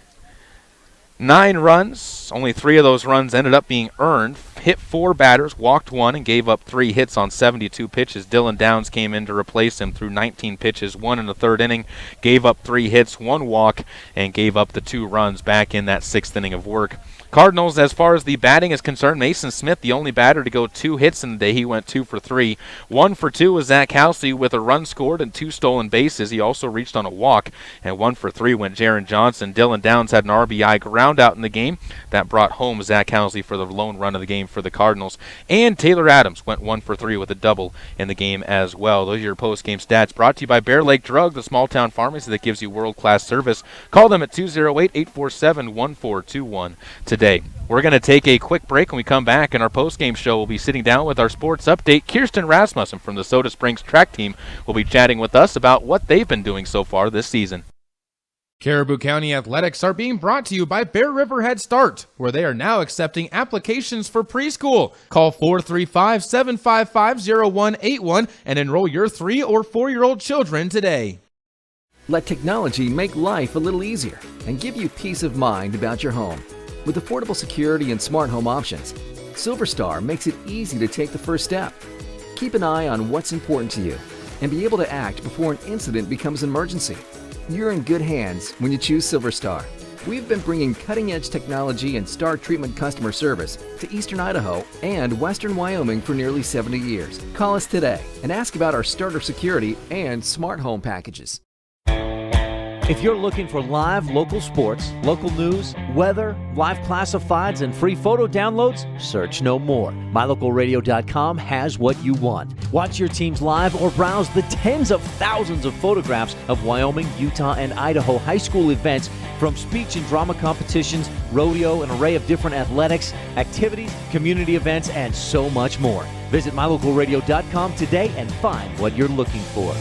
9 runs. Only 3 of those runs ended up being earned. Hit 4 batters, walked 1, and gave up 3 hits on 72 pitches. Dylan Downs came in to replace him through 19 pitches, 1 in the 3rd inning, gave up 3 hits, 1 walk, and gave up the 2 runs back in that 6th inning of work. Cardinals, as far as the batting is concerned, Mason Smith, the only batter to go 2 hits in the day. He went 2 for 3. 1 for 2 was Zach Halsey with a run scored and 2 stolen bases. He also reached on a walk, and 1 for 3 went Jaron Johnson. Dylan Downs had an RBI ground out in the game. That brought home Zach Halsey for the lone run of the game for the Cardinals. And Taylor Adams went 1 for 3 with a double in the game as well. Those are your post-game stats, brought to you by Bear Lake Drug, the small-town pharmacy that gives you world-class service. Call them at 208-847-1421 today. We're going to take a quick break. When we come back in our post-game show, we'll be sitting down with our sports update. Kirsten Rasmussen from the Soda Springs track team will be chatting with us about what they've been doing so far this season.
Caribou County Athletics are being brought to you by Bear River Head Start, where they are now accepting applications for preschool. Call 435-755-0181 and enroll your 3- or 4-year-old children today.
Let technology make life a little easier and give you peace of mind about your home. With affordable security and smart home options, SilverStar makes it easy to take the first step. Keep an eye on what's important to you and be able to act before an incident becomes an emergency. You're in good hands when you choose SilverStar. We've been bringing cutting-edge technology and star treatment customer service to Eastern Idaho and Western Wyoming for nearly 70 years. Call us today and ask about our starter security and smart home packages.
If you're looking for live local sports, local news, weather, live classifieds, and free photo downloads, search no more. MyLocalRadio.com has what you want. Watch your teams live or browse the tens of thousands of photographs of Wyoming, Utah, and Idaho high school events, from speech and drama competitions, rodeo, an array of different athletics, activities, community events, and so much more. Visit MyLocalRadio.com today and find what you're looking for.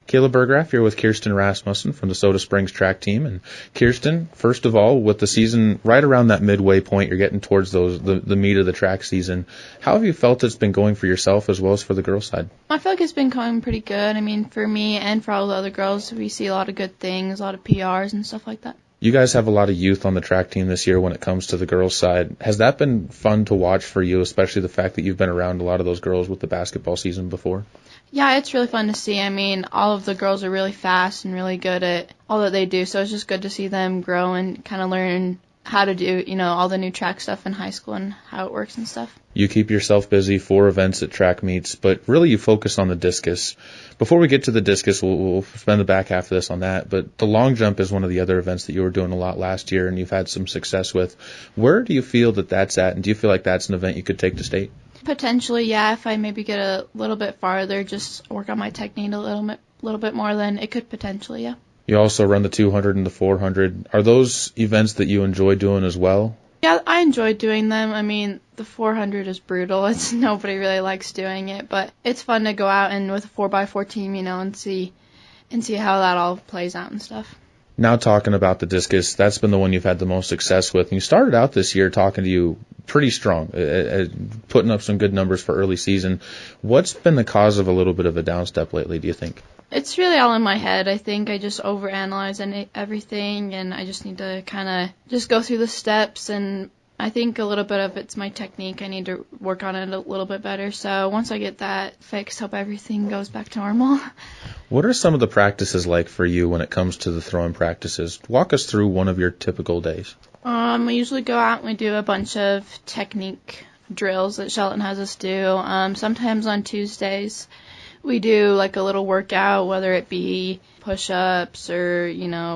Caleb Bergraff here with Kirsten Rasmussen from the Soda Springs track team. And Kirsten, first of all, with the season right around that midway point, you're getting towards the meat of the track season. How have you felt it's been going for yourself as well as for the girls' side?
I feel like it's been going pretty good. I mean, for me and for all the other girls, we see a lot of good things, a lot of PRs and stuff like that.
You guys have a lot of youth on the track team this year when it comes to the girls' side. Has that been fun to watch for you, especially the fact that you've been around a lot of those girls with the basketball season before?
Yeah, it's really fun to see. I mean, all of the girls are really fast and really good at all that they do, so it's just good to see them grow and kind of learn how to do, all the new track stuff in high school and how it works and stuff.
You keep yourself busy for events at track meets, but really you focus on the discus. Before we get to the discus, we'll spend the back half of this on that, but the long jump is one of the other events that you were doing a lot last year and you've had some success with. Where do you feel that that's at, and do you feel like that's an event you could take to state?
Potentially, yeah, if I maybe get a little bit farther, just work on my technique a little bit more, then it could potentially, yeah.
You also run the 200 and the 400. Are those events that you enjoy doing as well?
Yeah, I enjoy doing them. I mean, the 400 is brutal. Nobody really likes doing it, but it's fun to go out and with a 4x4 team, and see how that all plays out and stuff.
Now talking about the discus, that's been the one you've had the most success with. And you started out this year talking to you pretty strong, putting up some good numbers for early season. What's been the cause of a little bit of a downstep lately, do you think?
It's really all in my head. I think I just overanalyze everything, and I just need to kind of just go through the steps, and I think a little bit of it's my technique. I need to work on it a little bit better. So once I get that fixed, hope everything goes back to normal.
What are some of the practices like for you when it comes to the throwing practices? Walk us through one of your typical days.
We usually go out and we do a bunch of technique drills that Shelton has us do. Sometimes on Tuesdays we do like a little workout, whether it be push-ups or,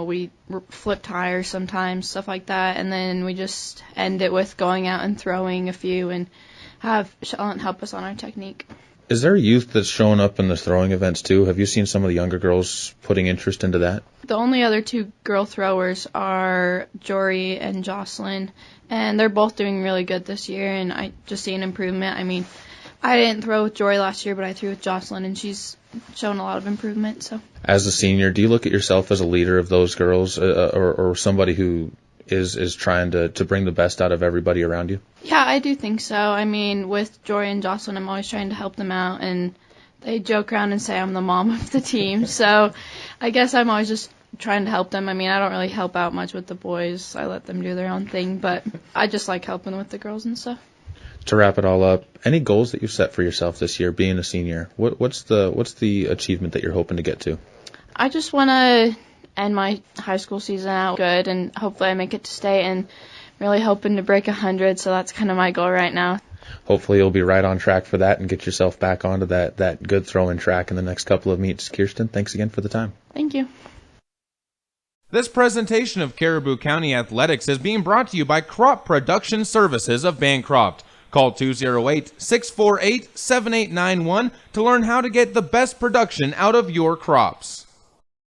we flip tires sometimes, stuff like that. And then we just end it with going out and throwing a few and have Shelton help us on our technique.
Is there youth that's showing up in the throwing events too? Have you seen some of the younger girls putting interest into that?
The only other two girl throwers are Jory and Jocelyn, and they're both doing really good this year, and I just see an improvement. I mean, I didn't throw with Jory last year, but I threw with Jocelyn, and she's shown a lot of improvement. So,
as a senior, do you look at yourself as a leader of those girls, or somebody who is trying to bring the best out of everybody around you?
Yeah, I do think so. I mean, with Jory and Jocelyn, I'm always trying to help them out, and they joke around and say I'm the mom of the team. So I guess I'm always just trying to help them. I mean, I don't really help out much with the boys. I let them do their own thing, but I just like helping with the girls and stuff.
To wrap it all up, any goals that you've set for yourself this year, being a senior? What's the achievement that you're hoping to get to?
I just want to end my high school season out good, and hopefully I make it to state, and really hoping to break 100, so that's kind of my goal right now.
Hopefully you'll be right on track for that and get yourself back onto that good throwing track in the next couple of meets. Kirsten, thanks again for the time.
Thank you.
This presentation of Caribou County Athletics is being brought to you by Crop Production Services of Bancroft. Call 208-648-7891 to learn how to get the best production out of your crops.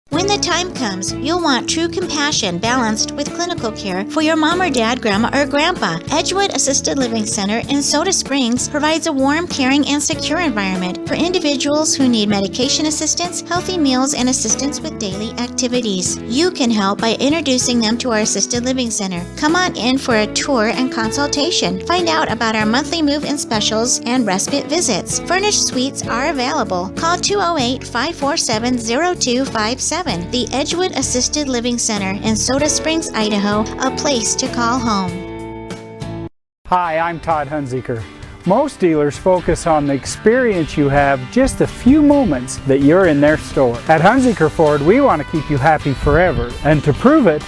When When the time comes, you'll want true compassion balanced with clinical care for your mom or dad, grandma, or grandpa. Edgewood Assisted Living Center in Soda Springs provides a warm, caring, and secure environment for individuals who need medication assistance, healthy meals, and assistance with daily activities. You can help by introducing them to our Assisted Living Center. Come on in for a tour and consultation. Find out about our monthly move-in specials and respite visits. Furnished suites are available. Call 208-547-0257. The Edgewood Assisted Living Center in Soda Springs, Idaho, a place to call home.
Hi, I'm Todd Hunziker. Most dealers focus on the experience you have just a few moments that you're in their store. At Hunziker Ford, we want to keep you happy forever, and to prove it,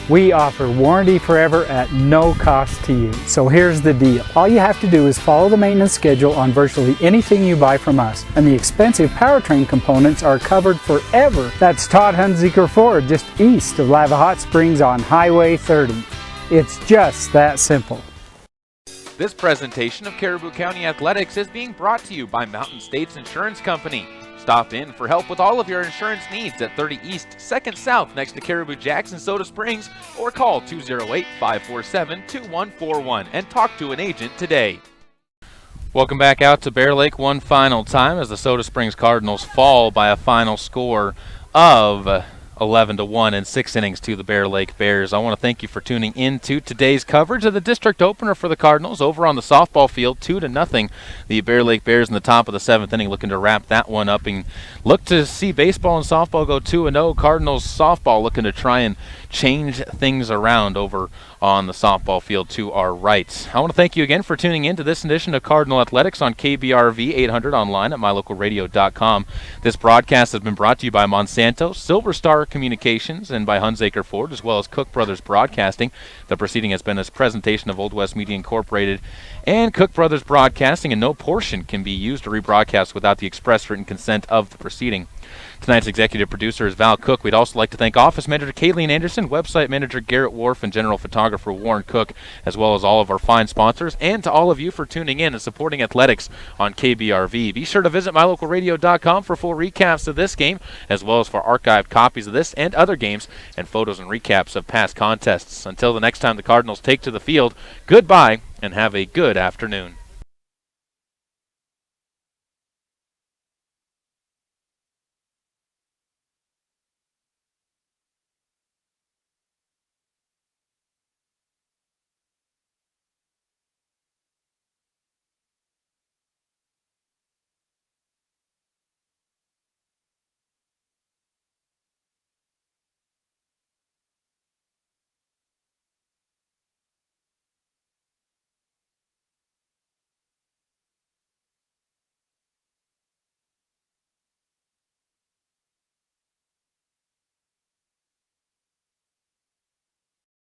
we offer warranty forever at no cost to you. So here's the deal. All you have to do is follow the maintenance schedule on virtually anything you buy from us, and the expensive powertrain components are covered forever. That's Todd Hunziker Ford, just east of Lava Hot Springs on Highway 30. It's just that simple.
This presentation of Caribou County Athletics is being brought to you by Mountain States Insurance Company. Stop in for help with all of your insurance needs at 30 East, 2nd South next to Caribou Jacks in Soda Springs, or call 208-547-2141 and talk to an agent today. Welcome back out to Bear Lake one final time as the Soda Springs Cardinals fall by a final score of 11-1 in 6 innings to the Bear Lake Bears. I want to thank you for tuning in to today's coverage of the district opener for the Cardinals over on the softball field, 2-0. The Bear Lake Bears in the top of the 7th inning looking to wrap that one up and look to see baseball and softball go 2-0. Cardinals softball looking to try and change things around over on the softball field to our right. I want to thank you again for tuning in to this edition of Cardinal Athletics on KBRV 800 online at mylocalradio.com. This broadcast has been brought to you by Monsanto, Silver Star Communications, and by Hunziker Ford, as well as Cook Brothers Broadcasting. The proceeding has been a presentation of Old West Media Incorporated and Cook Brothers Broadcasting, and no portion can be used or rebroadcast without the express written consent of the proceeding. Tonight's executive producer is Val Cook. We'd also like to thank Office Manager Kayleen Anderson, Website Manager Garrett Wharf, and General Photographer Warren Cook, as well as all of our fine sponsors, and to all of you for tuning in and supporting athletics on KBRV. Be sure to visit mylocalradio.com for full recaps of this game, as well as for archived copies of this and other games, and photos and recaps of past contests. Until the next time the Cardinals take to the field, goodbye, and have a good afternoon.